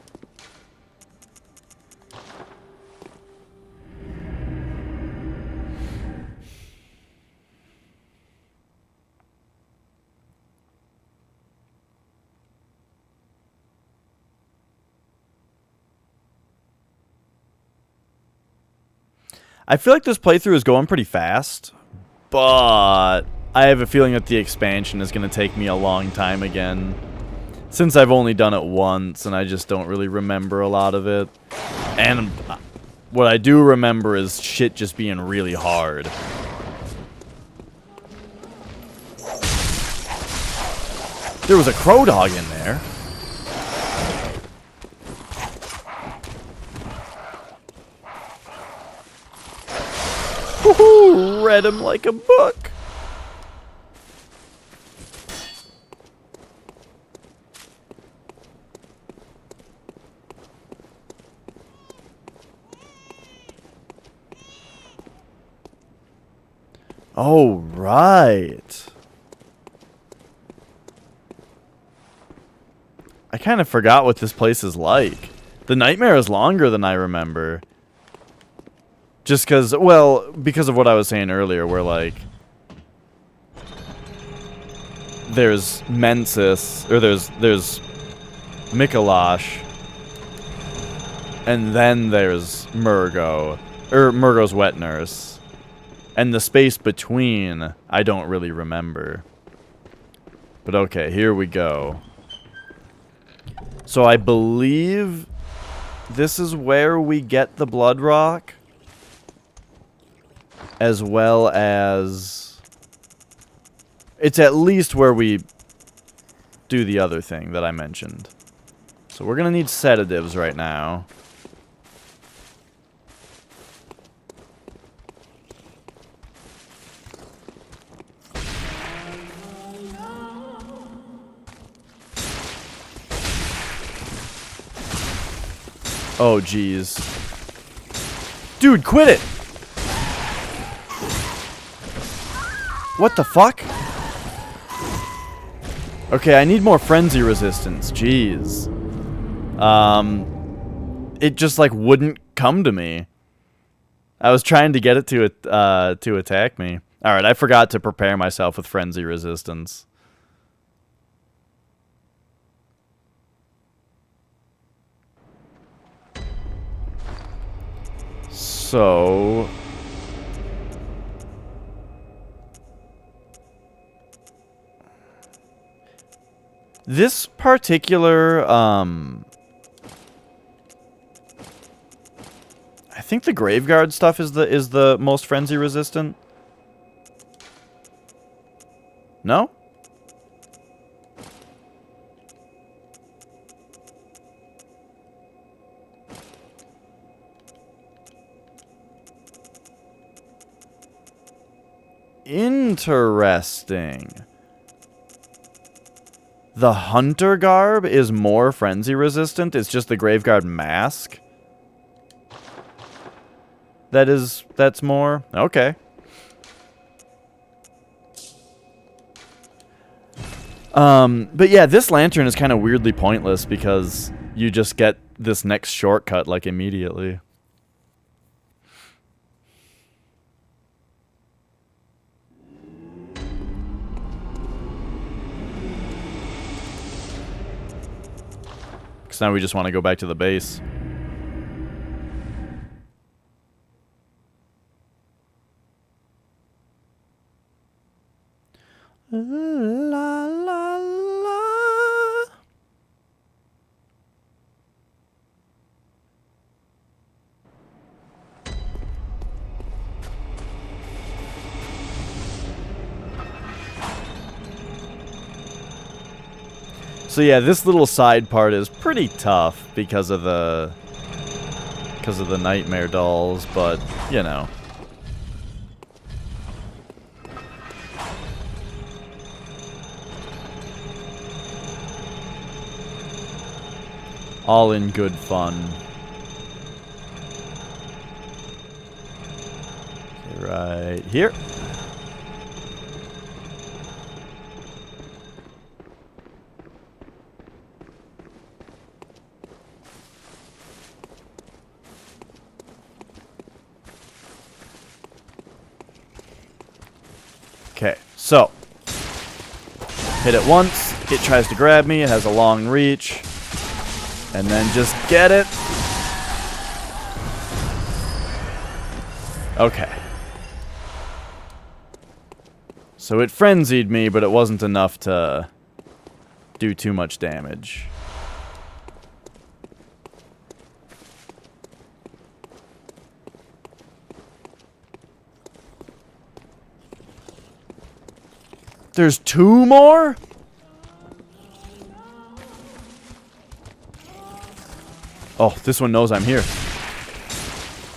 I feel like this playthrough is going pretty fast, but I have a feeling that the expansion is going to take me a long time again, since I've only done it once and I just don't really remember a lot of it. And what I do remember is shit just being really hard. There was a crow dog in there. Woohoo! Read him like a book. Oh, right. I kind of forgot what this place is like. The nightmare is longer than I remember. Just because, well, because of what I was saying earlier, where, like, there's Mensis, or there's Mikolash, and then there's Murgo, or Murgo's wet nurse. And the space between, I don't really remember. But okay, here we go. So I believe this is where we get the blood rock. As well as... It's at least where we do the other thing that I mentioned. So we're going to need sedatives right now. Oh, jeez. Dude, quit it! What the fuck? Okay, I need more frenzy resistance. Jeez. It just, like, wouldn't come to me. I was trying to get it to attack me. Alright, I forgot to prepare myself with frenzy resistance. So... This particular, I think the Graveguard stuff is the most frenzy resistant. No? Interesting. The hunter garb is more frenzy resistant. It's just the Graveguard mask. That's more. Okay. But yeah, this lantern is kind of weirdly pointless because you just get this next shortcut like immediately. Because now we just want to go back to the base. La la la. So yeah, this little side part is pretty tough because of the nightmare dolls, but you know. All in good fun. Okay, right here. Okay, so hit it once, it tries to grab me, it has a long reach, and then just get it. Okay. So it frenzied me, but it wasn't enough to do too much damage. There's 2 more? Oh, this one knows I'm here.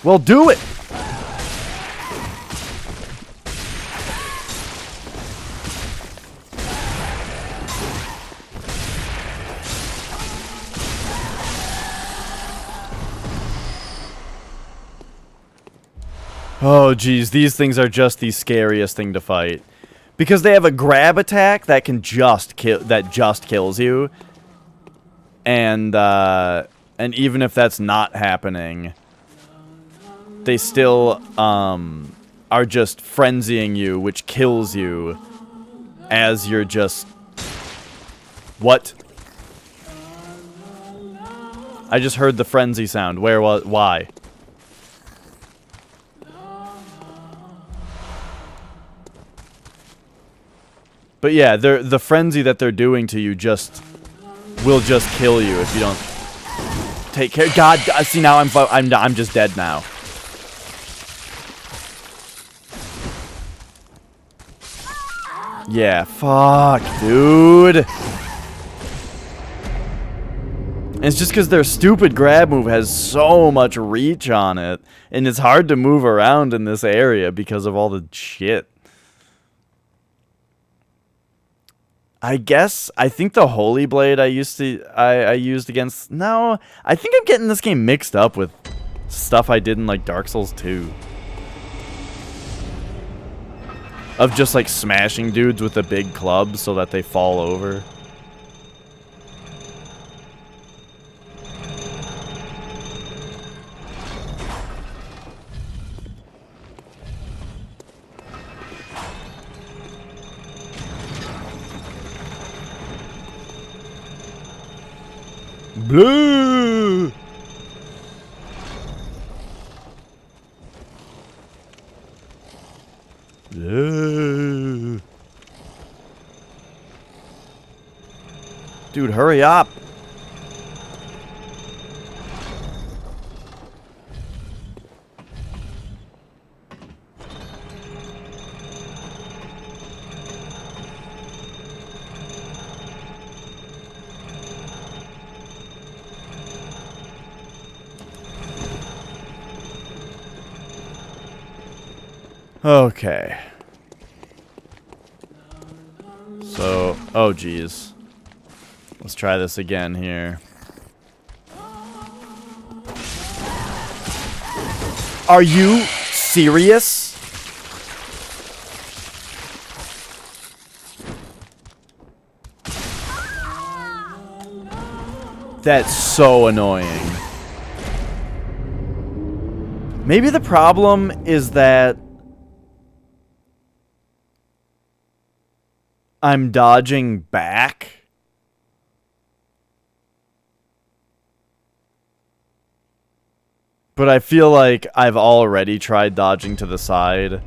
Well, do it! Oh, geez, these things are just the scariest thing to fight. Because they have a grab attack that can just kill, that just kills you. And even if that's not happening, they still, are just frenzying you, which kills you as you're just... What? I just heard the frenzy sound. Where was... Why? But yeah, the frenzy that they're doing to you will just kill you if you don't take care. God, see now I'm just dead now. Yeah, fuck, dude. It's just because their stupid grab move has so much reach on it, and it's hard to move around in this area because of all the shit. I think the Holy Blade I used against... No, I think I'm getting this game mixed up with stuff I did in, like, Dark Souls 2. Of just, like, smashing dudes with a big club so that they fall over. Blue. Blue. Dude, hurry up. Okay. So, oh geez. Let's try this again here. Are you serious? That's so annoying. Maybe the problem is that I'm dodging back. But I feel like I've already tried dodging to the side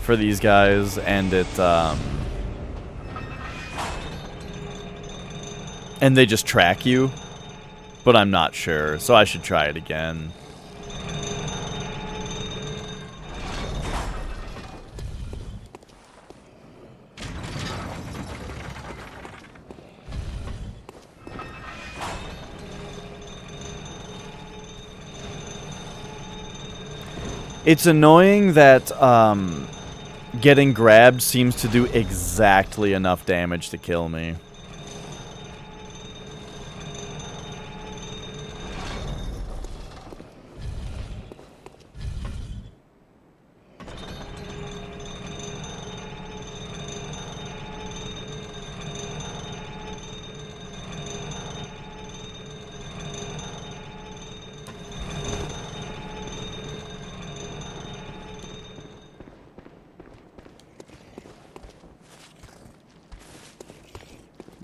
for these guys, and and they just track you. But I'm not sure, so I should try it again. It's annoying that getting grabbed seems to do exactly enough damage to kill me.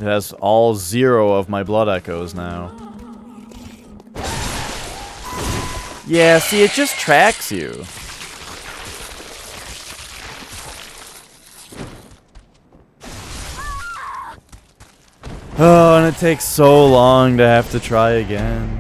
It has all 0 of my blood echoes now. Yeah, see, it just tracks you. Oh, and it takes so long to have to try again.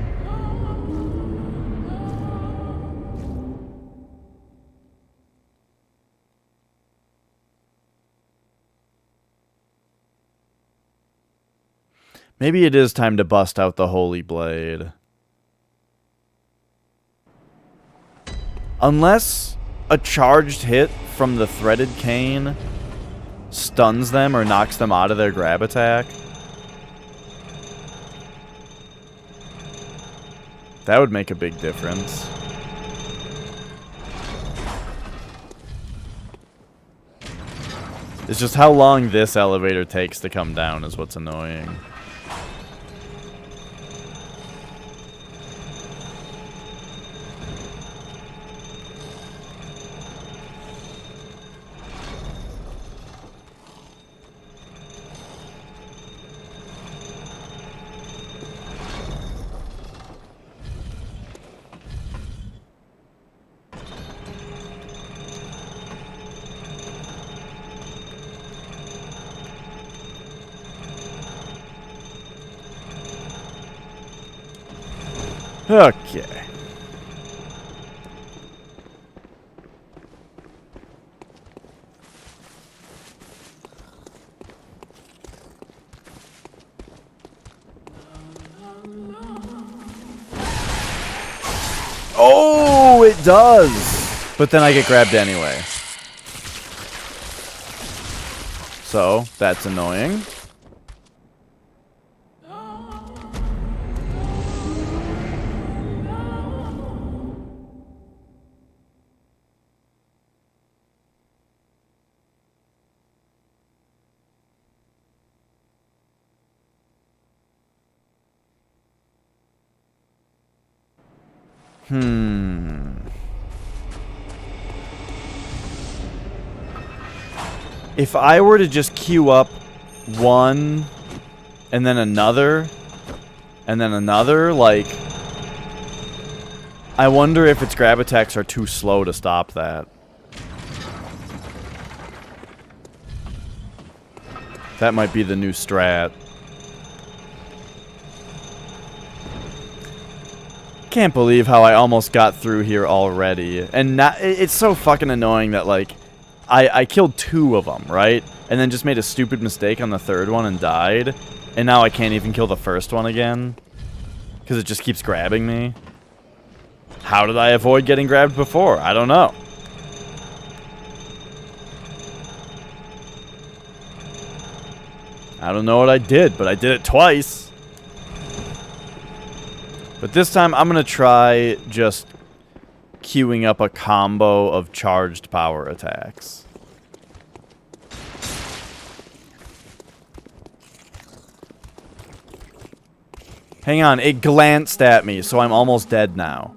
Maybe it is time to bust out the Holy Blade. Unless a charged hit from the Threaded Cane stuns them or knocks them out of their grab attack. That would make a big difference. It's just how long this elevator takes to come down is what's annoying. Okay. Oh, it does. But then I get grabbed anyway. So, that's annoying. If I were to just queue up one, and then another, like, I wonder if its grab attacks are too slow to stop that. That might be the new strat. Can't believe how I almost got through here already. And not, it's so fucking annoying that, like, I killed 2 of them, right? And then just made a stupid mistake on the 3rd one and died. And now I can't even kill the 1st one again. Because it just keeps grabbing me. How did I avoid getting grabbed before? I don't know. I don't know what I did, but I did it twice. But this time, I'm going to try just queuing up a combo of charged power attacks. Hang on, it glanced at me, so I'm almost dead now.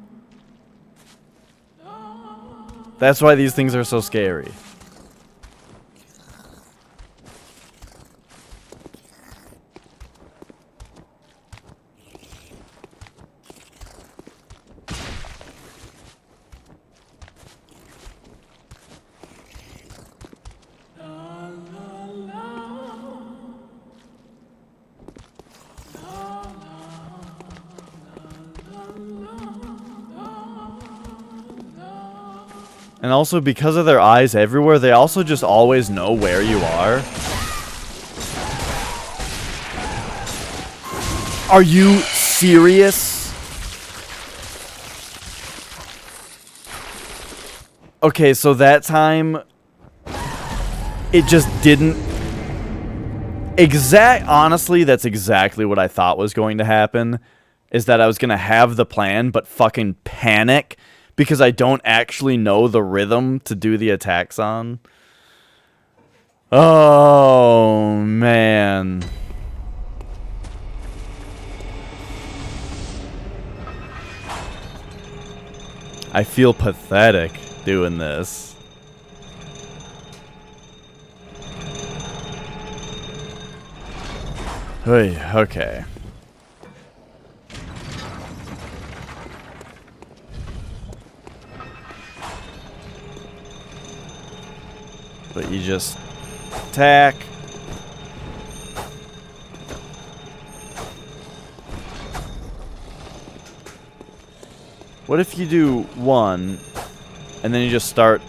That's why these things are so scary. And also, because of their eyes everywhere, they also just always know where you are. Are you serious? Okay, so that time, it just didn't... Honestly, that's exactly what I thought was going to happen. Is that I was going to have the plan, but fucking panic. Because I don't actually know the rhythm to do the attacks on. Oh, man. I feel pathetic doing this. Okay. But you just attack. What if you do one, and then you just start...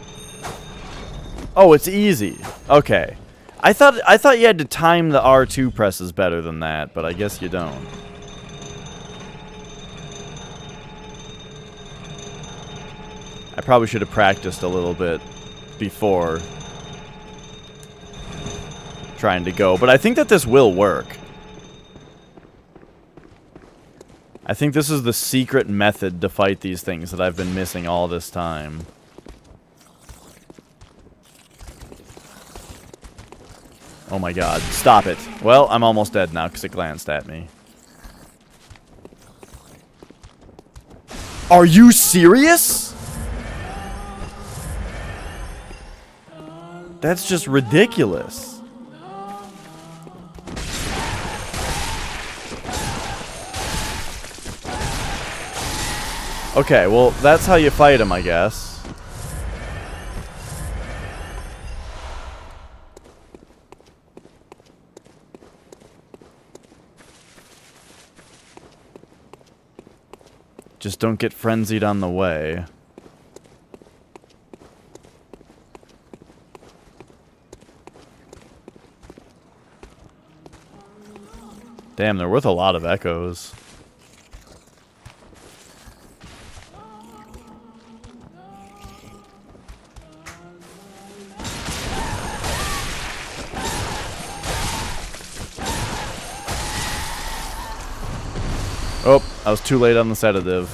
Oh, it's easy. Okay. I thought you had to time the R2 presses better than that, but I guess you don't. I probably should have practiced a little bit before trying to go, but I think that this will work. I think this is the secret method to fight these things that I've been missing all this time. Oh my god, stop it. Well, I'm almost dead now because it glanced at me. Are you serious? That's just ridiculous. Okay, well, that's how you fight him, I guess. Just don't get frenzied on the way. Damn, they're worth a lot of echoes. Oh, I was too late on the sedative.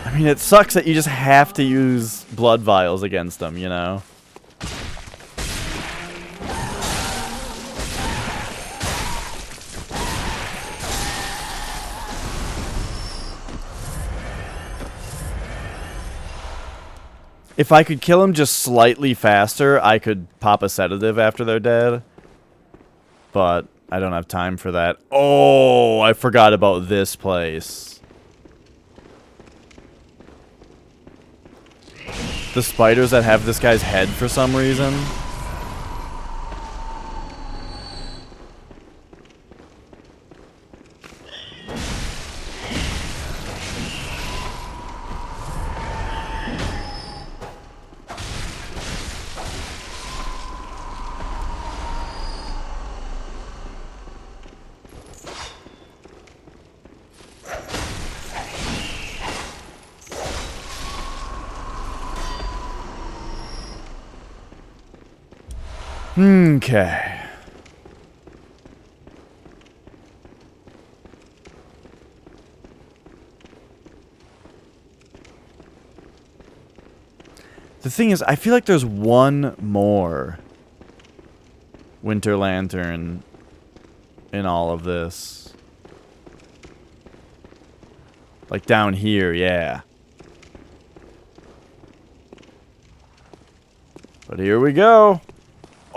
I mean, it sucks that you just have to use blood vials against them, you know? If I could kill them just slightly faster, I could pop a sedative after they're dead. But I don't have time for that. Oh, I forgot about this place. The spiders that have this guy's head for some reason. Okay. The thing is, I feel like there's one more Winter Lantern in all of this. Like down here, yeah. But here we go.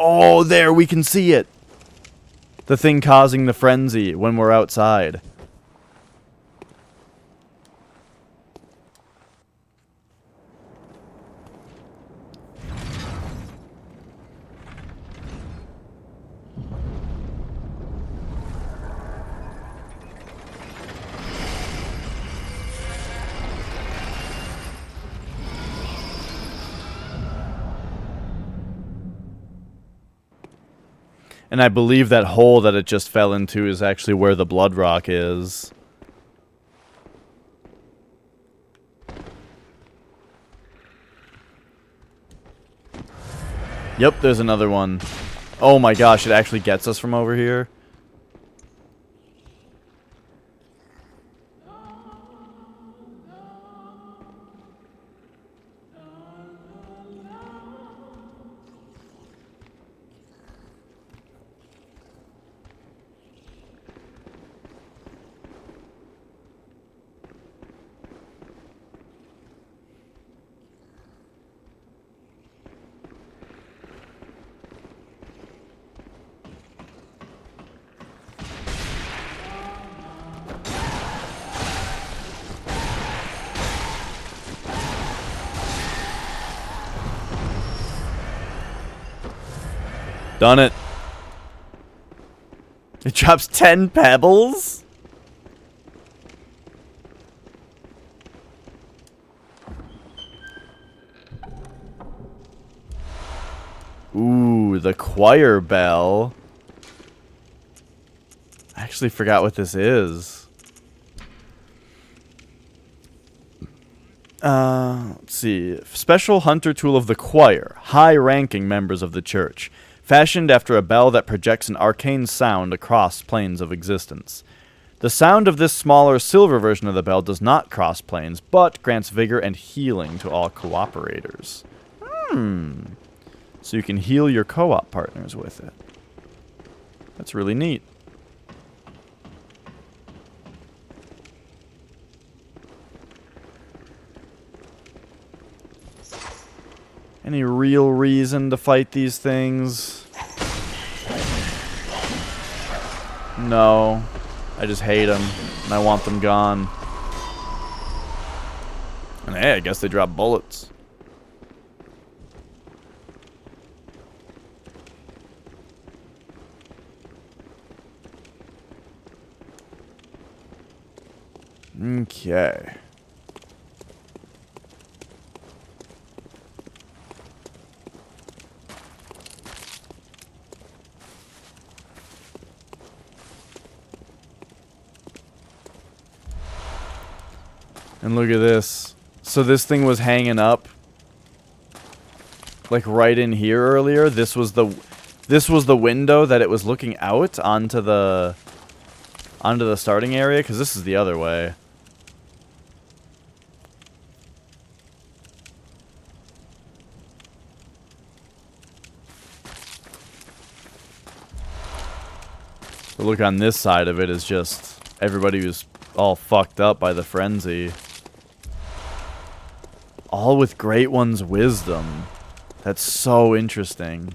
Oh, there, we can see it. The thing causing the frenzy when we're outside. And I believe that hole that it just fell into is actually where the blood rock is. Yep, there's another one. Oh my gosh, it actually gets us from over here. Done it. It drops 10 pebbles? Ooh, the choir bell. I actually forgot what this is. Let's see. Special hunter tool of the choir. High-ranking members of the church. Fashioned after a bell that projects an arcane sound across planes of existence. The sound of this smaller silver version of the bell does not cross planes, but grants vigor and healing to all cooperators. So you can heal your co-op partners with it. That's really neat. Any real reason to fight these things? No. I just hate them, and I want them gone. And hey, I guess they drop bullets. Okay. And look at this. So this thing was hanging up like right in here earlier. This was the window that it was looking out onto the starting area, because this is the other way. The look on this side of it is just everybody was all fucked up by the frenzy. All with Great One's wisdom. That's so interesting.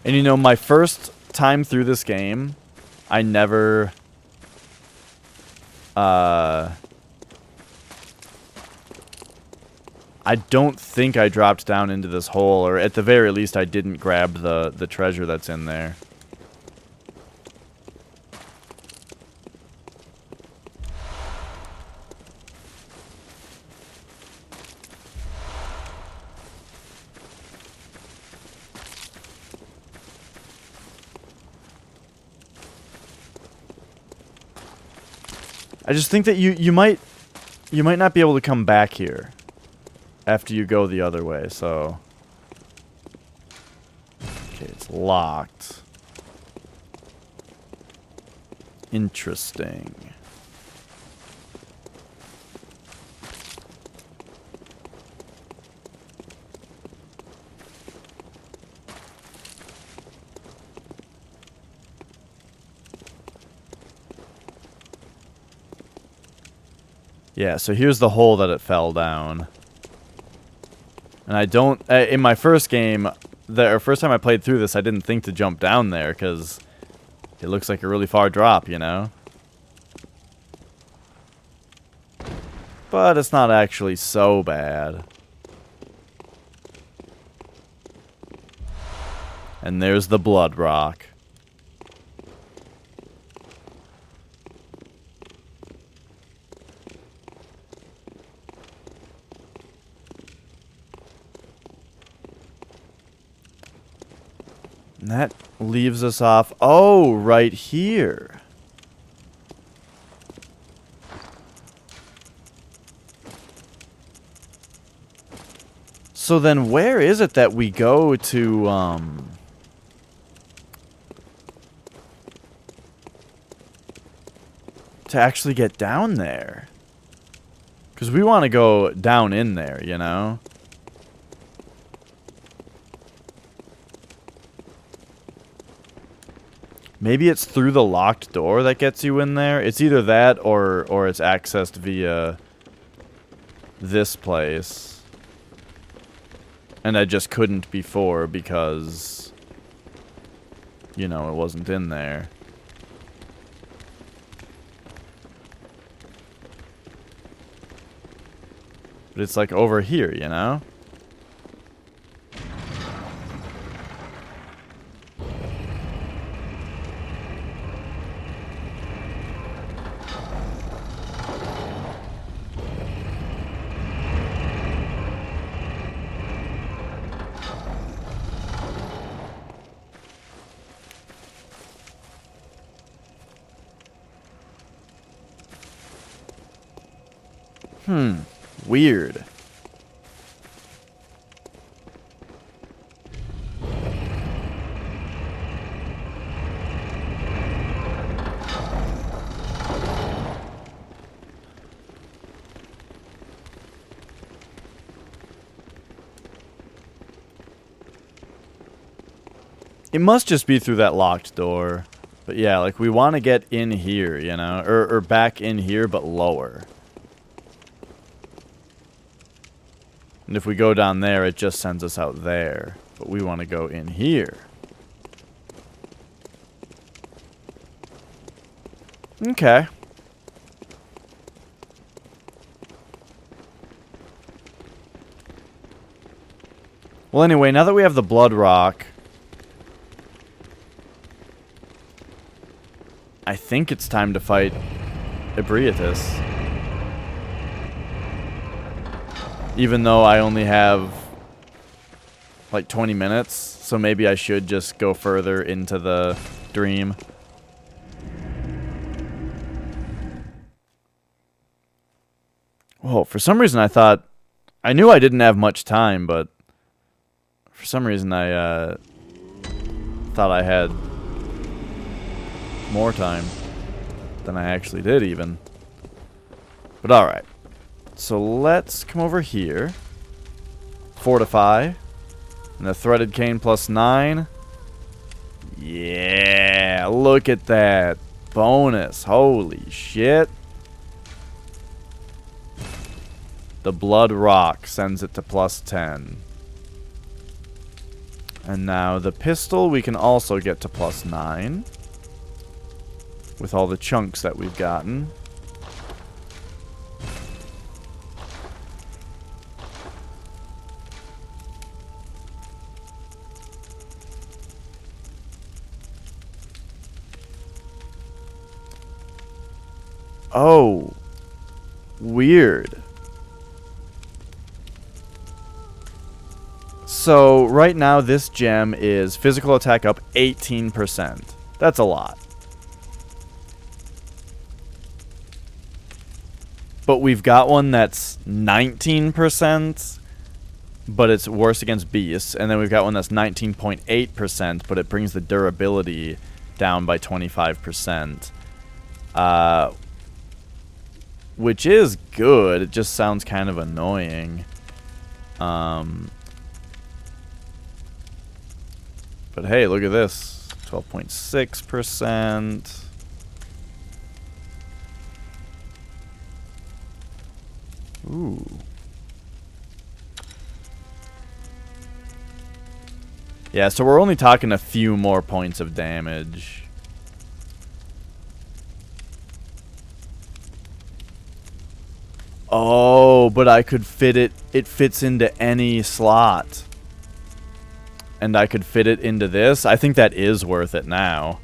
And you know, my first time through this game, I never... I don't think I dropped down into this hole, or at the very least I didn't grab the treasure that's in there. I just think that you might not be able to come back here after you go the other way, so... Okay, it's locked. Interesting. Yeah, so here's the hole that it fell down. And I don't... in my first game, the first time I played through this, I didn't think to jump down there, because it looks like a really far drop, you know? But it's not actually so bad. And there's the blood rock. And that leaves us off... Oh, right here. So then where is it that we go to actually get down there? Because we want to go down in there, you know? Maybe it's through the locked door that gets you in there. It's either that or it's accessed via this place. And I just couldn't before because, you know, it wasn't in there. But it's like over here, you know? Weird. It must just be through that locked door. But yeah, like we want to get in here, you know? Or back in here, but lower. And if we go down there, it just sends us out there. But we want to go in here. Okay. Well, anyway, now that we have the blood rock, I think it's time to fight Ebrietas. Even though I only have like 20 minutes, so maybe I should just go further into the dream. Whoa, for some reason I knew I didn't have much time, but for some reason I thought I had more time than I actually did even. But alright. So let's come over here. Fortify. And the threaded cane plus 9. Yeah, look at that. Bonus. Holy shit. The blood rock sends it to plus 10. And now the pistol we can also get to plus 9. With all the chunks that we've gotten. Oh, weird. So right now this gem is physical attack up 18%. That's a lot. but we've got one that's 19%, but it's worse against beasts. And then we've got one that's 19.8%, but it brings the durability down by 25%. Which is good. It just sounds kind of annoying. But hey, look at this. 12.6%. Ooh. Yeah, so we're only talking a few more points of damage. Oh, but I could fit it. It fits into any slot. And I could fit it into this. I think that is worth it now.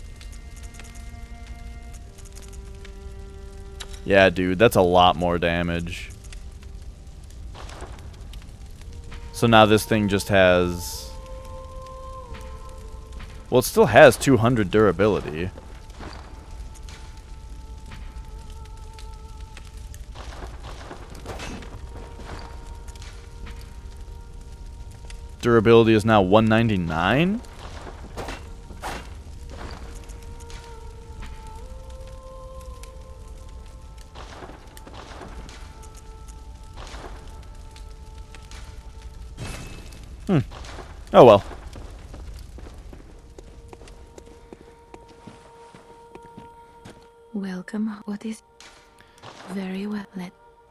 Yeah, dude, that's a lot more damage. So now this thing just has... Well, it still has 200 durability. Durability is now 199? Oh well. Welcome. What is... Very well.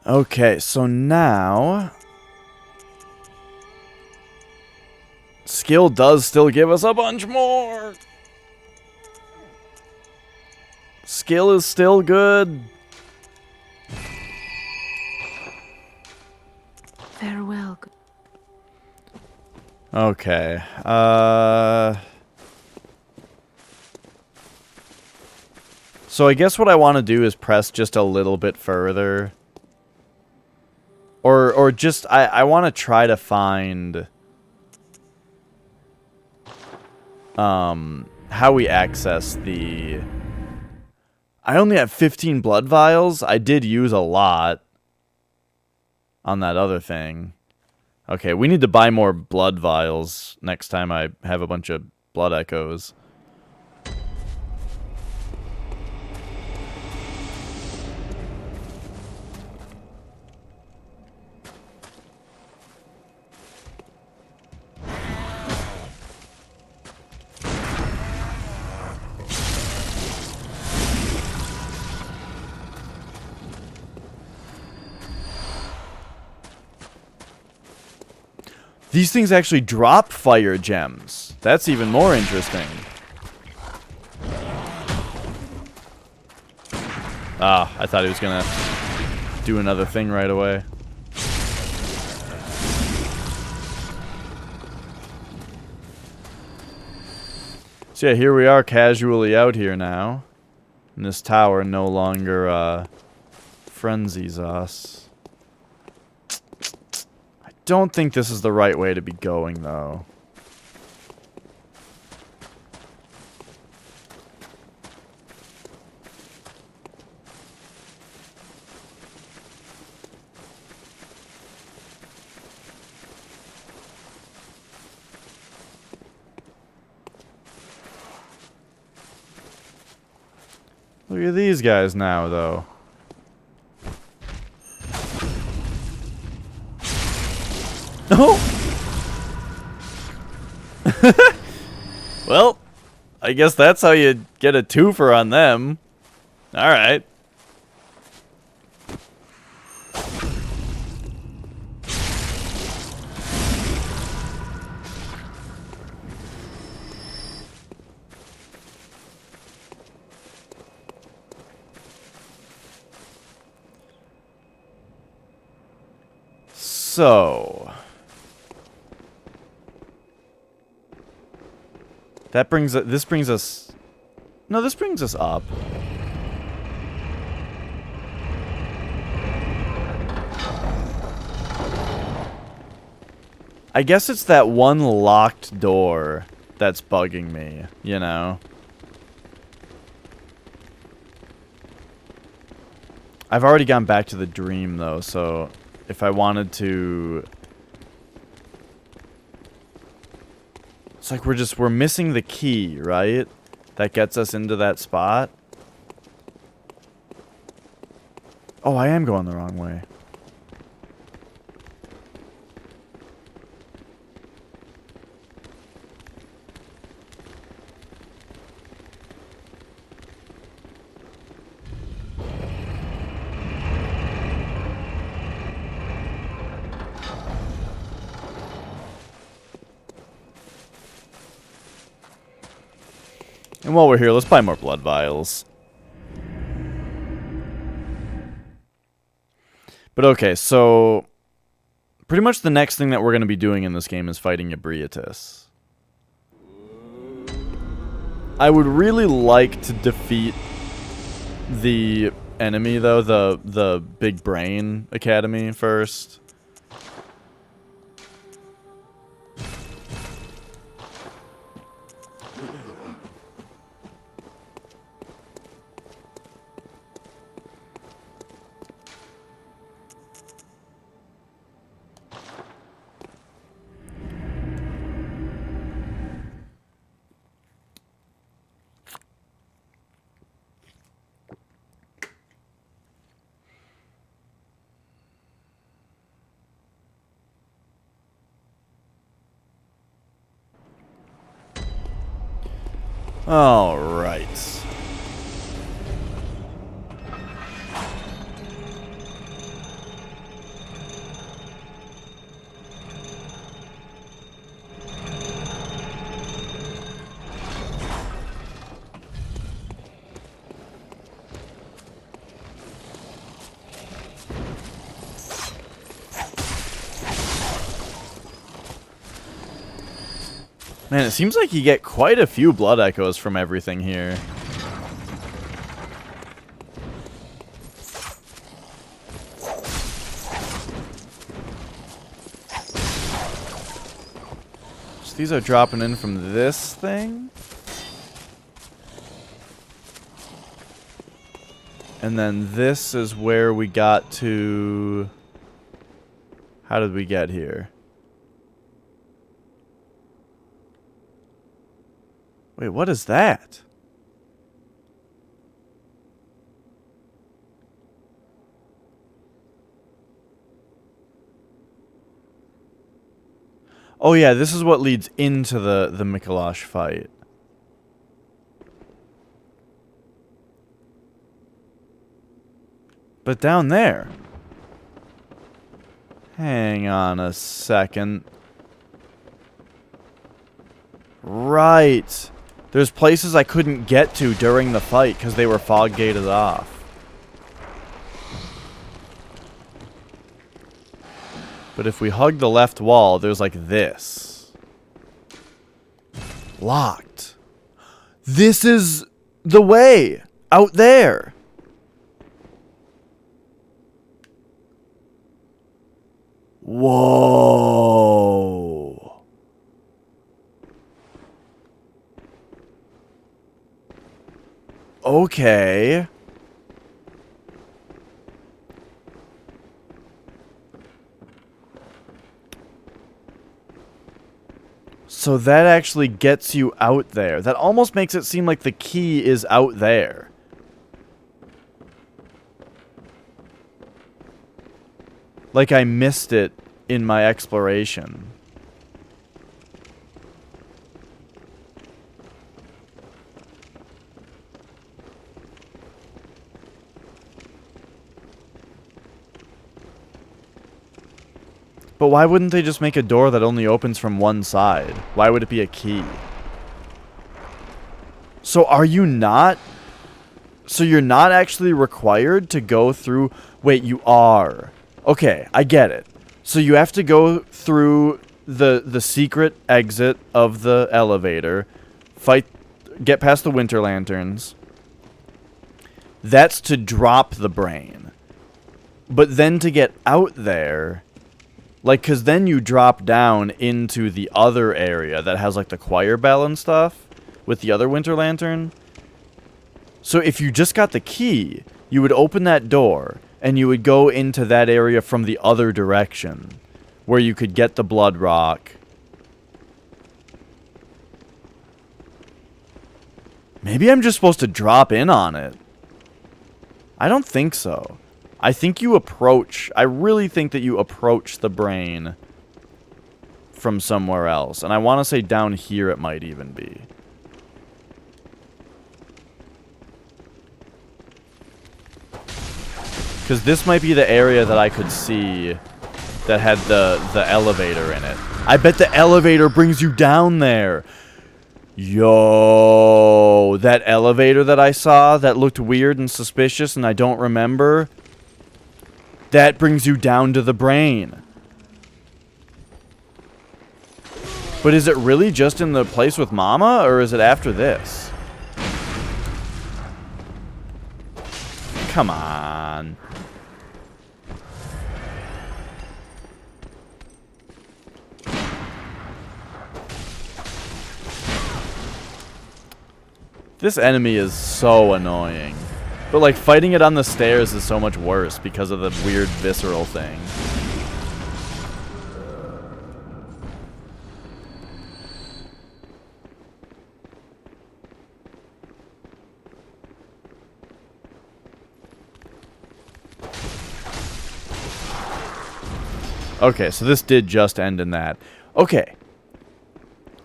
Okay, so now... Skill does still give us a bunch more. Skill is still good. Farewell. Okay. So I guess what I want to do is press just a little bit further. Or just I want to try to find how we access the... I only have 15 blood vials. I did use a lot on that other thing. Okay, we need to buy more blood vials next time I have a bunch of blood echoes. These things actually drop fire gems. That's even more interesting. Ah, I thought he was gonna do another thing right away. So yeah, here we are casually out here now. And this tower no longer frenzies us. Don't think this is the right way to be going, though. Look at these guys now, though. Oh! Well, I guess that's how you get a twofer on them. Alright. So... That brings us... This brings us... No, this brings us up. I guess it's that one locked door that's bugging me, you know? I've already gone back to the dream, though, so if I wanted to... It's like we're missing the key, right? That gets us into that spot. Oh, I am going the wrong way. And while we're here, let's buy more blood vials. But okay, so pretty much the next thing that we're going to be doing in this game is fighting Ebrietas. I would really like to defeat the enemy, though, the Big Brain Academy first. All right. Man, it seems like you get quite a few blood echoes from everything here. So these are dropping in from this thing. And then this is where we got to... How did we get here? Wait, what is that? Oh yeah, this is what leads into the Mikolash fight. But down there. Hang on a second. Right. There's places I couldn't get to during the fight because they were fog gated off. But if we hug the left wall, there's like this. Locked. This is the way out there. Whoa. Okay. So that actually gets you out there. That almost makes it seem like the key is out there. Like I missed it in my exploration. But why wouldn't they just make a door that only opens from one side? Why would it be a key? So are you not... So you're not actually required to go through... Wait, you are. Okay, I get it. So you have to go through the secret exit of the elevator, get past the winter lanterns. That's to drop the brain. But then to get out there... Like, because then you drop down into the other area that has, like, the choir bell and stuff with the other winter lantern. So if you just got the key, you would open that door, and you would go into that area from the other direction, where you could get the blood rock. Maybe I'm just supposed to drop in on it. I don't think so. I think you approach... I really think that you approach the brain from somewhere else. And I want to say down here it might even be. Because this might be the area that I could see that had the elevator in it. I bet the elevator brings you down there. Yo, that elevator that I saw that looked weird and suspicious and I don't remember, that brings you down to the brain. But is it really just in the place with Mama, or is it after this? Come on. This enemy is so annoying. But, like, fighting it on the stairs is so much worse because of the weird visceral thing. Okay, so this did just end in that. Okay.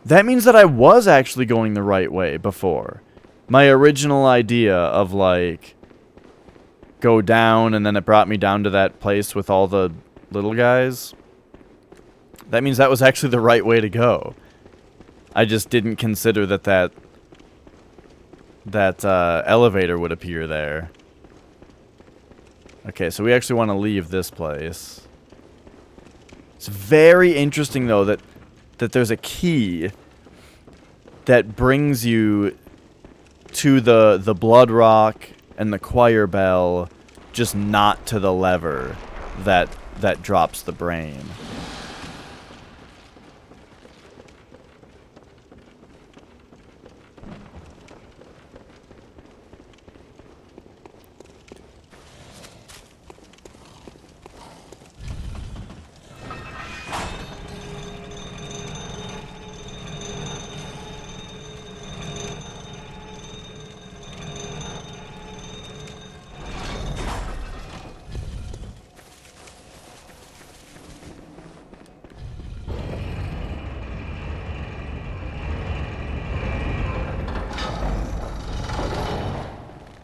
That means that I was actually going the right way before. My original idea of, like, go down and then it brought me down to that place with all the little guys. That means that was actually the right way to go. I just didn't consider that elevator would appear there. Okay, so we actually want to leave this place. It's very interesting, though, that there's a key that brings you to the blood rock and the choir bell, just not to the lever that drops the brain.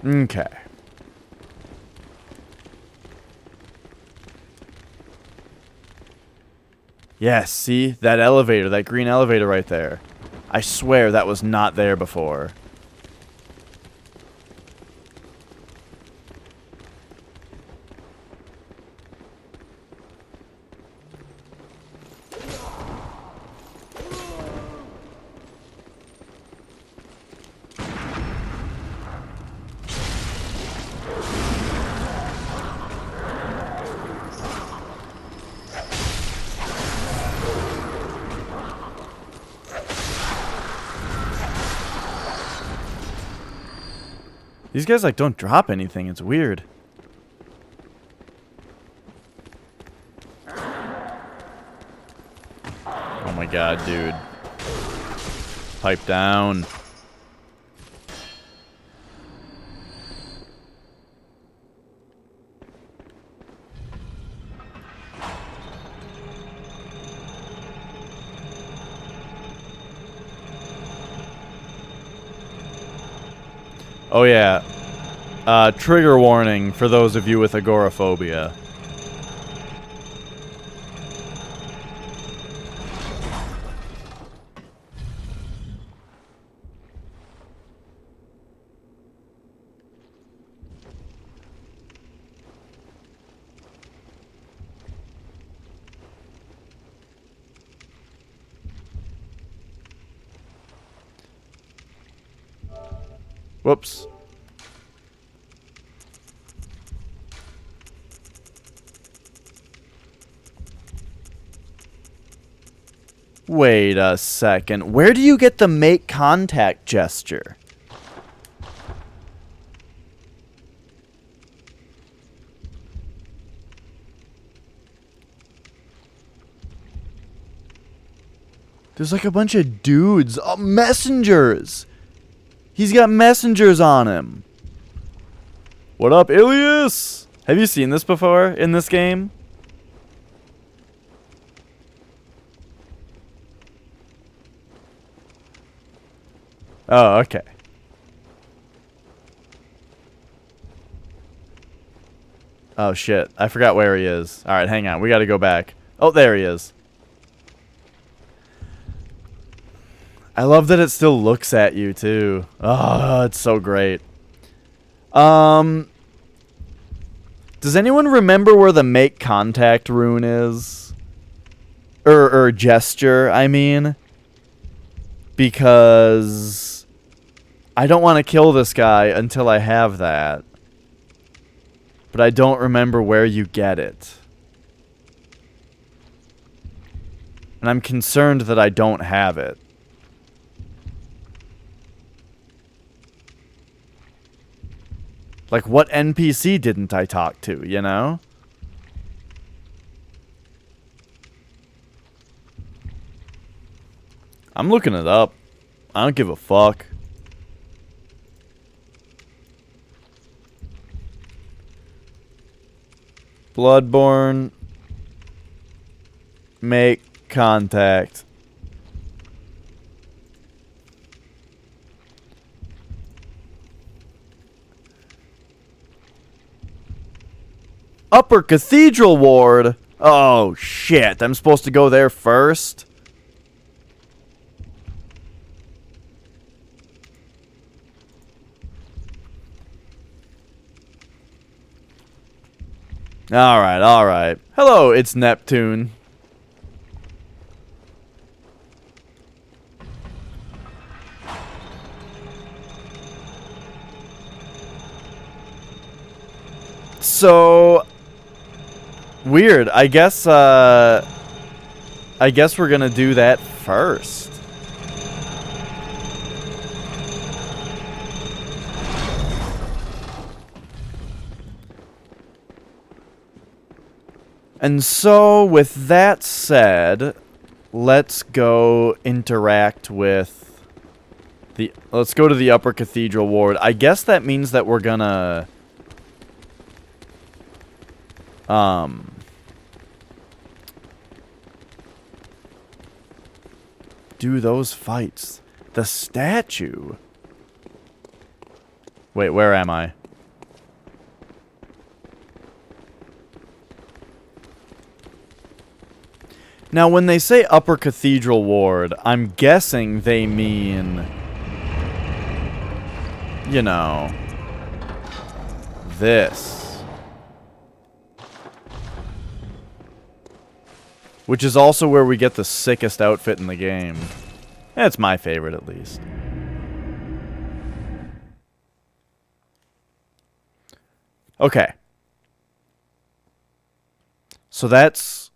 Okay. Yes, see? That elevator, that green elevator right there. I swear that was not there before. These guys, like, don't drop anything. It's weird. Oh my god, dude. Pipe down. Oh yeah, trigger warning for those of you with agoraphobia. Whoops. Wait a second. Where do you get the make contact gesture? There's like a bunch of dudes. Oh, messengers. He's got messengers on him. What up, Ilias? Have you seen this before in this game? Oh, okay. Oh, shit. I forgot where he is. Alright, hang on. We gotta go back. Oh, there he is. I love that it still looks at you, too. Oh, it's so great. Does anyone remember where the make contact rune is? Or gesture, I mean. Because I don't want to kill this guy until I have that. But I don't remember where you get it. And I'm concerned that I don't have it. Like, what NPC didn't I talk to, you know? I'm looking it up. I don't give a fuck. Bloodborne. Make contact. Upper Cathedral Ward. Oh, shit. I'm supposed to go there first? Alright, alright. Hello, it's Neptune. So... weird. I guess we're gonna do that first. And so, with that said, let's go interact with the... let's go to the Upper Cathedral Ward. I guess that means that we're gonna... do those fights. The statue. Wait, where am I? Now, when they say Upper Cathedral Ward, I'm guessing they mean, you know, this. Which is also where we get the sickest outfit in the game. It's my favorite, at least. Okay. So that's...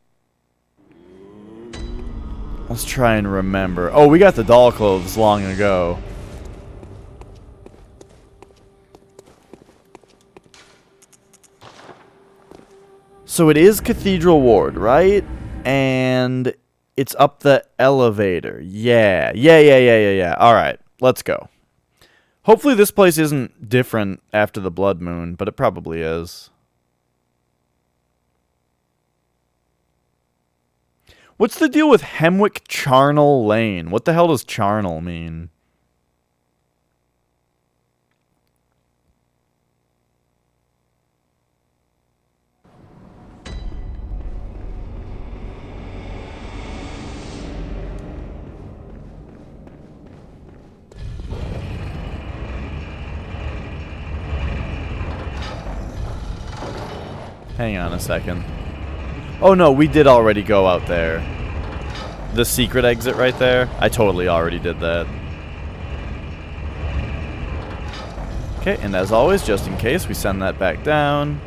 let's try and remember. Oh, we got the doll clothes long ago. So it is Cathedral Ward, right? And it's up the elevator. Yeah. Alright, let's go. Hopefully this place isn't different after the Blood Moon, but it probably is. What's the deal with Hemwick Charnel Lane? What the hell does Charnel mean? Hang on a second. Oh no, we did already go out there. The secret exit right there. I totally already did that. Okay, and as always, just in case, we send that back down.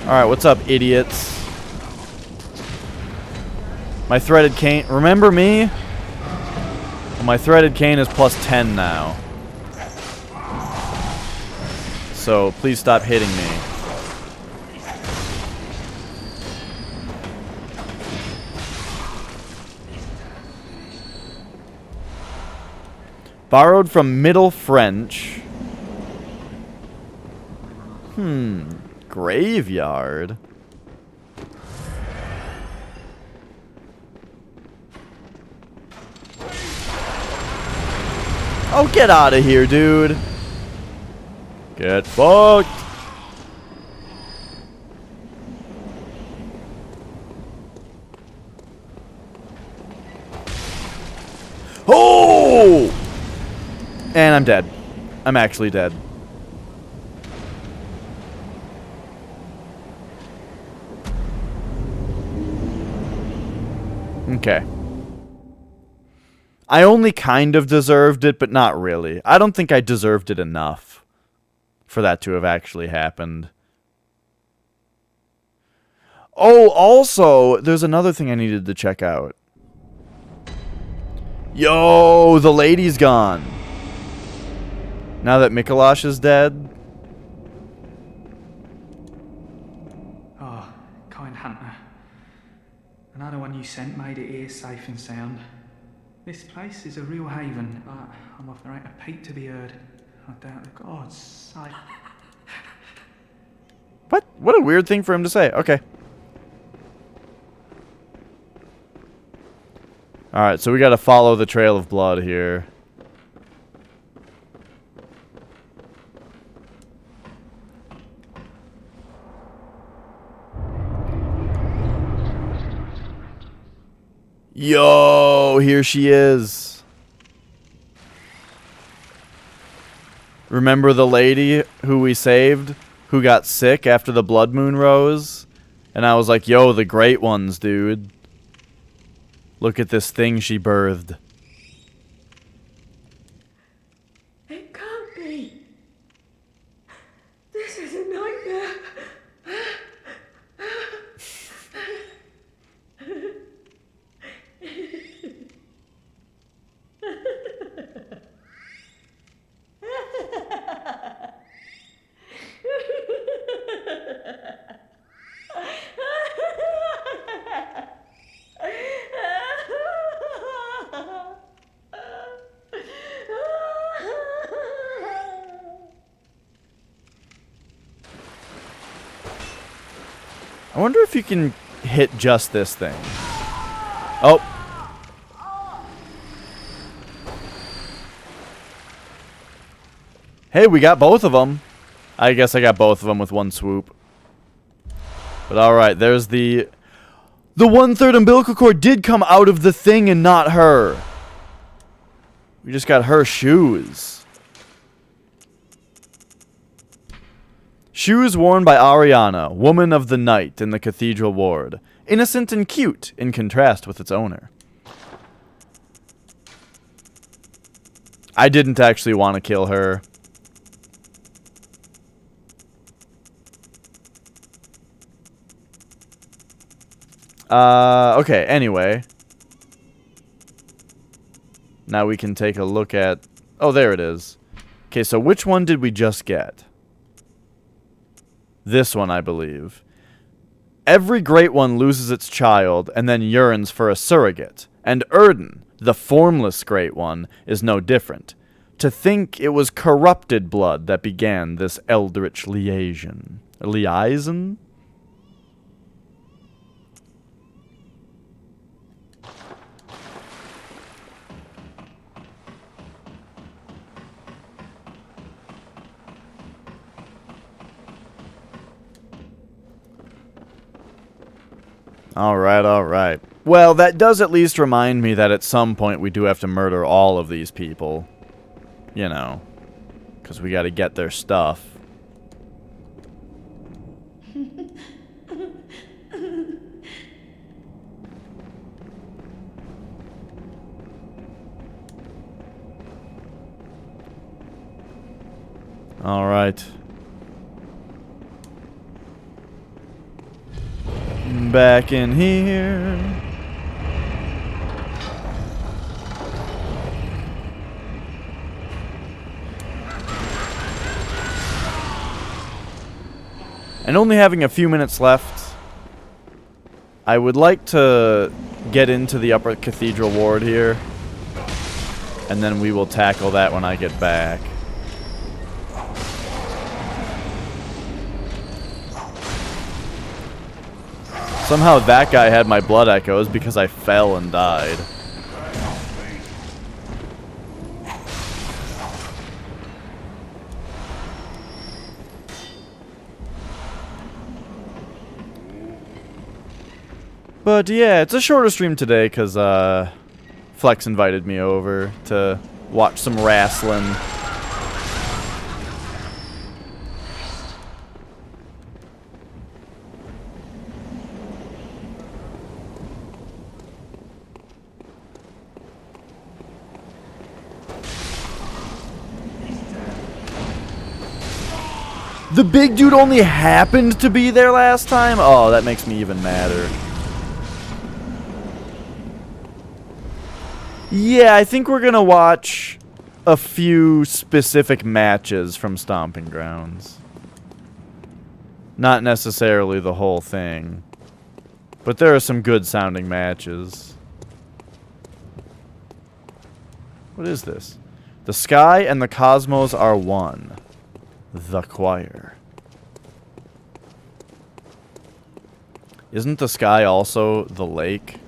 Alright, what's up, idiots? My threaded cane... remember me? Well, my threaded cane is plus 10 now. so please stop hitting me. Borrowed from Middle French. Graveyard. Oh, get out of here, dude. Get fucked. Oh! And I'm dead. I'm actually dead. Okay. I only kind of deserved it, but not really. I don't think I deserved it enough for that to have actually happened. Oh, also, there's another thing I needed to check out. Yo, the lady's gone. Now that Mikolash is dead. Oh, kind hunter. Another one you sent made it here safe and sound. This place is a real haven, but I'm off there ain't a peep to be heard. I doubt the gods sake. What? What a weird thing for him to say. Okay. Alright, so we gotta follow the trail of blood here. Yo, here she is. Remember the lady who we saved, who got sick after the blood moon rose? And I was like, yo, the great ones, dude. Look at this thing she birthed. It can't be. This is a nightmare. I wonder if you can hit just this thing. Oh. Hey, we got both of them. I guess I got both of them with one swoop. But alright, there's the... The 1/3 umbilical cord did come out of the thing and not her. We just got her shoes. Shoes worn by Ariana, woman of the night in the cathedral ward. Innocent and cute, in contrast with its owner. I didn't actually want to kill her. Okay, anyway. Now we can take a look at... Oh, there it is. Okay, so which one did we just get? This one, I believe. Every great one loses its child and then yearns for a surrogate. And Erden, the formless great one, is no different. To think it was corrupted blood that began this eldritch liaison. Liaison? Alright, alright. Well, that does at least remind me that at some point we do have to murder all of these people. You know. Because we gotta get their stuff. Alright. Back in here. And only having a few minutes left, I would like to get into the upper cathedral ward here. And then we will tackle that when I get back. Somehow that guy had my blood echoes because I fell and died. But yeah, it's a shorter stream today because Flex invited me over to watch some wrestling. The big dude only happened to be there last time? Oh, that makes me even madder. Yeah, I think we're gonna watch a few specific matches from Stomping Grounds. Not necessarily the whole thing. But there are some good sounding matches. What is this? The sky and the cosmos are one. The choir. Isn't the sky also the lake?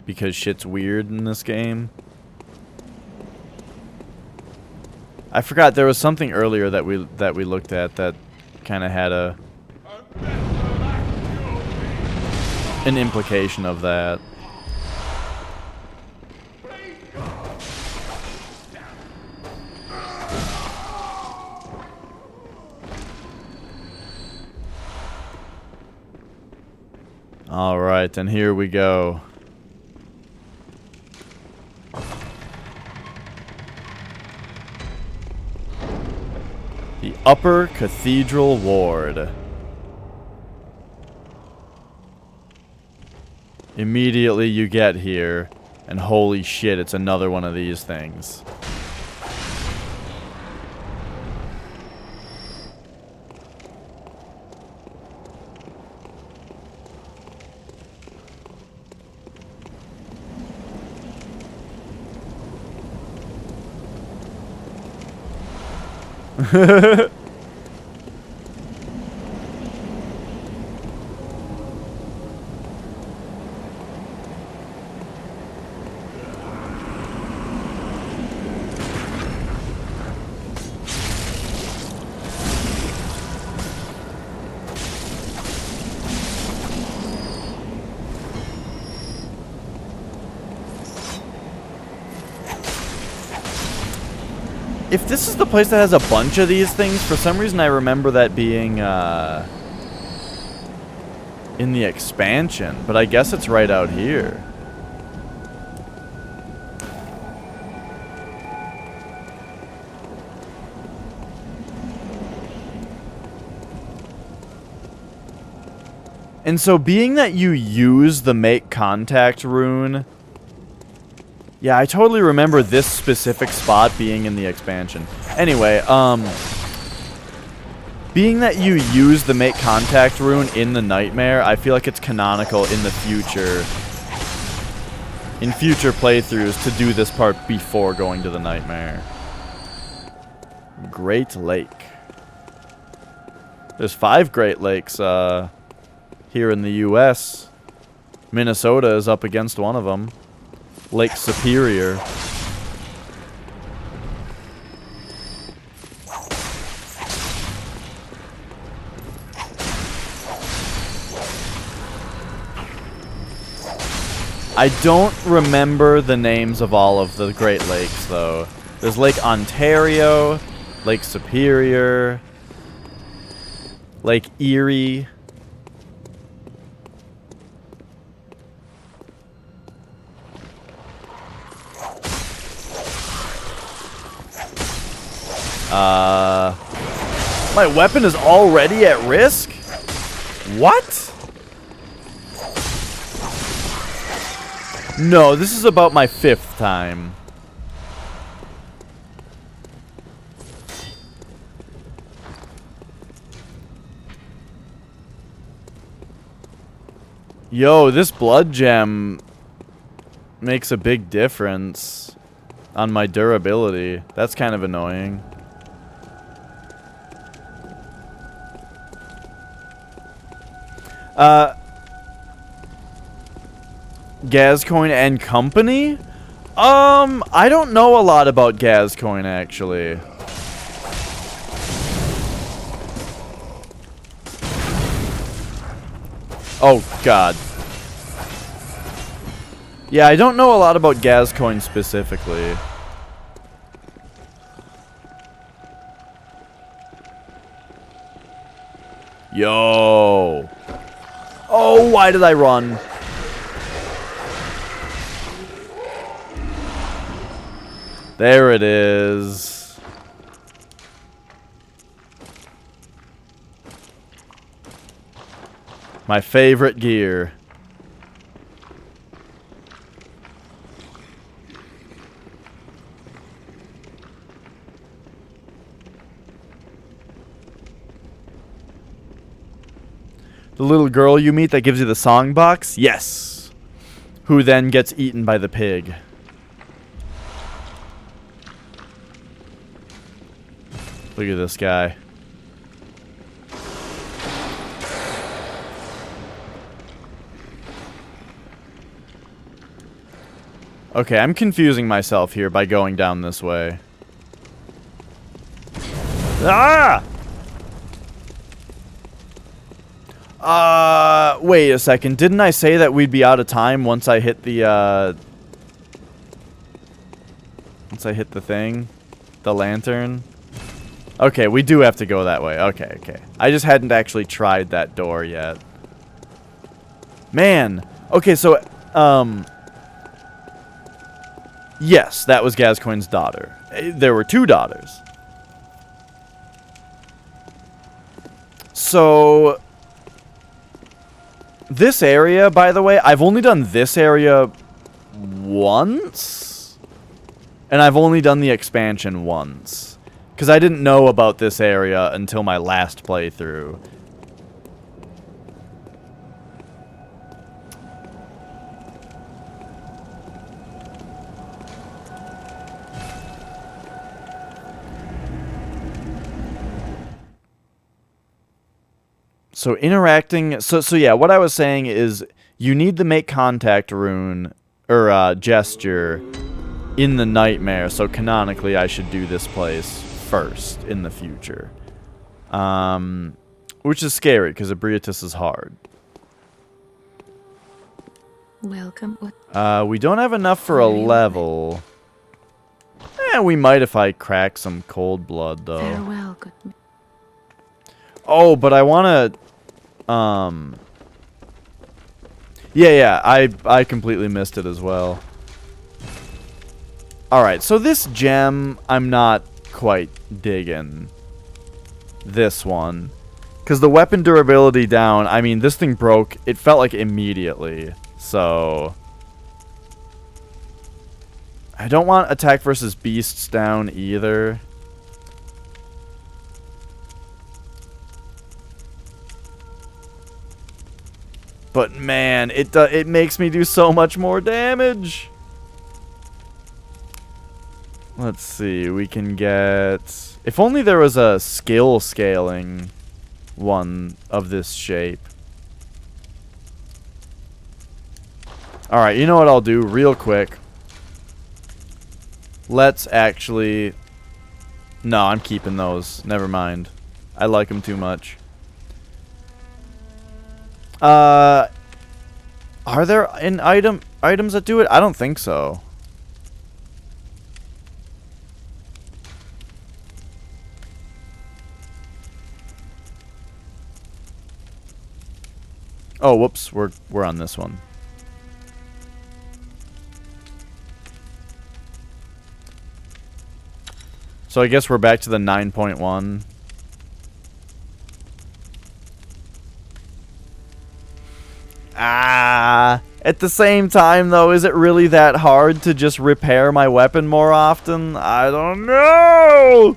Because shit's weird in this game. I forgot there was something earlier that we looked at that kind of had an implication of that. All right, and here we go. The Upper Cathedral Ward. Immediately you get here, and holy shit, it's another one of these things. If this is the place that has a bunch of these things, for some reason I remember that being in the expansion, but I guess it's right out here. And so being that you use the make contact rune, yeah, I totally remember this specific spot being in the expansion. Anyway, being that you use the make contact rune in the nightmare, I feel like it's canonical in the future, in future playthroughs, to do this part before going to the nightmare. Great Lake. There's 5 Great Lakes here in the U.S. Minnesota is up against one of them. Lake Superior. I don't remember the names of all of the Great Lakes, though. There's Lake Ontario, Lake Superior, Lake Erie. My weapon is already at risk? What? No, this is about my 5th time. Yo, this blood gem makes a big difference on my durability. That's kind of annoying. Gazcoin and Company? I don't know a lot about Gazcoin, actually. Oh, God. Yeah, I don't know a lot about Gazcoin specifically. Yo. Oh, why did I run? There it is. My favorite gear. The little girl you meet that gives you the song box? Yes. Who then gets eaten by the pig. Look at this guy. Okay, I'm confusing myself here by going down this way. Ah! Wait a second. Didn't I say that we'd be out of time once I hit the, once I hit the thing? The lantern? Okay, we do have to go that way. Okay, okay. I just hadn't actually tried that door yet. Man. Okay, so, yes, that was Gazcoin's daughter. There were 2 daughters. So, this area, by the way, I've only done this area once. And I've only done the expansion once. Because I didn't know about this area until my last playthrough. So interacting, so yeah, what I was saying is you need the make contact rune, or gesture, in the nightmare, so canonically I should do this place first in the future. Which is scary, because Ebrietas is hard. Welcome. We don't have enough for a level. We might if I crack some cold blood, though. Farewell, good. Oh, but I want to... Yeah, I completely missed it as well. Alright, so this gem, I'm not quite digging. This one. Because the weapon durability down, I mean, this thing broke, it felt like immediately. So... I don't want attack versus beasts down either. But man, it makes me do so much more damage. Let's see, we can get... If only there was a skill scaling one of this shape. Alright, you know what I'll do real quick. Let's actually... No, I'm keeping those. Never mind. I like them too much. Are there items that do it? I don't think so. Oh, whoops. We're on this one. So I guess we're back to the 9.1. At the same time, though, is it really that hard to just repair my weapon more often? I don't know!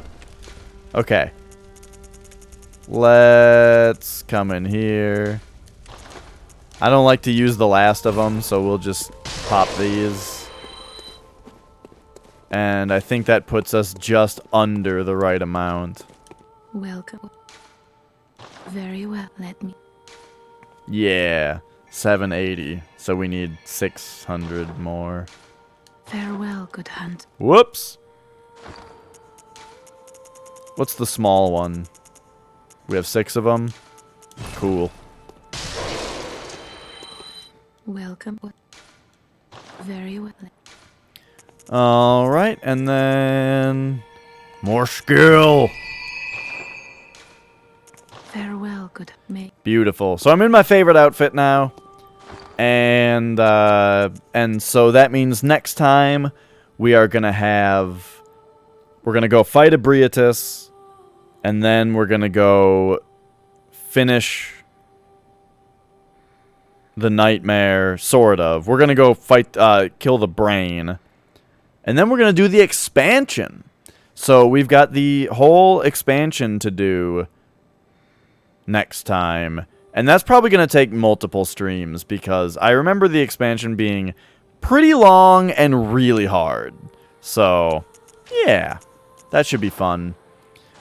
Okay. Let's come in here. I don't like to use the last of them, so we'll just pop these. And I think that puts us just under the right amount. Welcome. Very well. Let me. Yeah, 780. So we need 600 more. Farewell, good hunt. Whoops! What's the small one? We have 6 of them. Cool. Welcome. Very well. Alright, and then... more skill! Farewell, good mate. Beautiful. So I'm in my favorite outfit now. And so that means next time we are gonna have... we're gonna go fight a Briatus. And then we're gonna go finish the nightmare, sort of. We're gonna go fight, kill the brain. And then we're gonna do the expansion. So we've got the whole expansion to do next time. And that's probably gonna take multiple streams, because I remember the expansion being pretty long and really hard. So, yeah. That should be fun.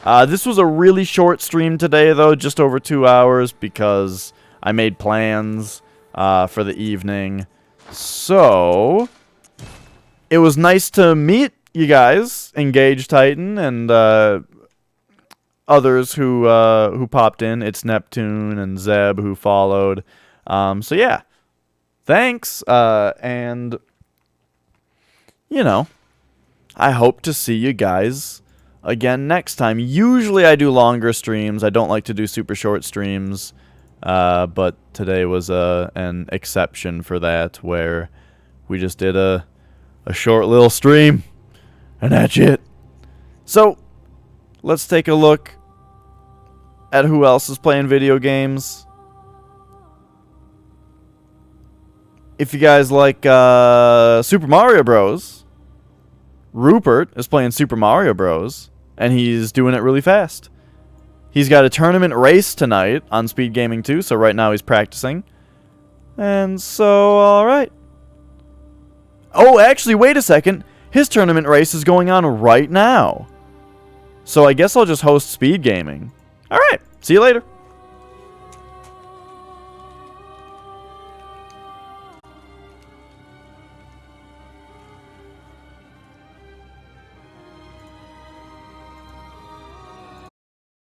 This was a really short stream today, though, just over 2 hours, because I made plans for the evening. So, it was nice to meet you guys, Engage Titan, and others who popped in. It's Neptune and Zeb who followed. So, yeah. Thanks, and, you know, I hope to see you guys again next time. Usually I do longer streams. I don't like to do super short streams. But today was an exception for that, where we just did a short little stream. And that's it. So, let's take a look at who else is playing video games. If you guys like Super Mario Bros., Rupert is playing Super Mario Bros., and he's doing it really fast. He's got a tournament race tonight on Speed Gaming 2, so right now he's practicing. And so, alright. Oh, actually, wait a second. His tournament race is going on right now. So I guess I'll just host Speed Gaming. Alright, see you later.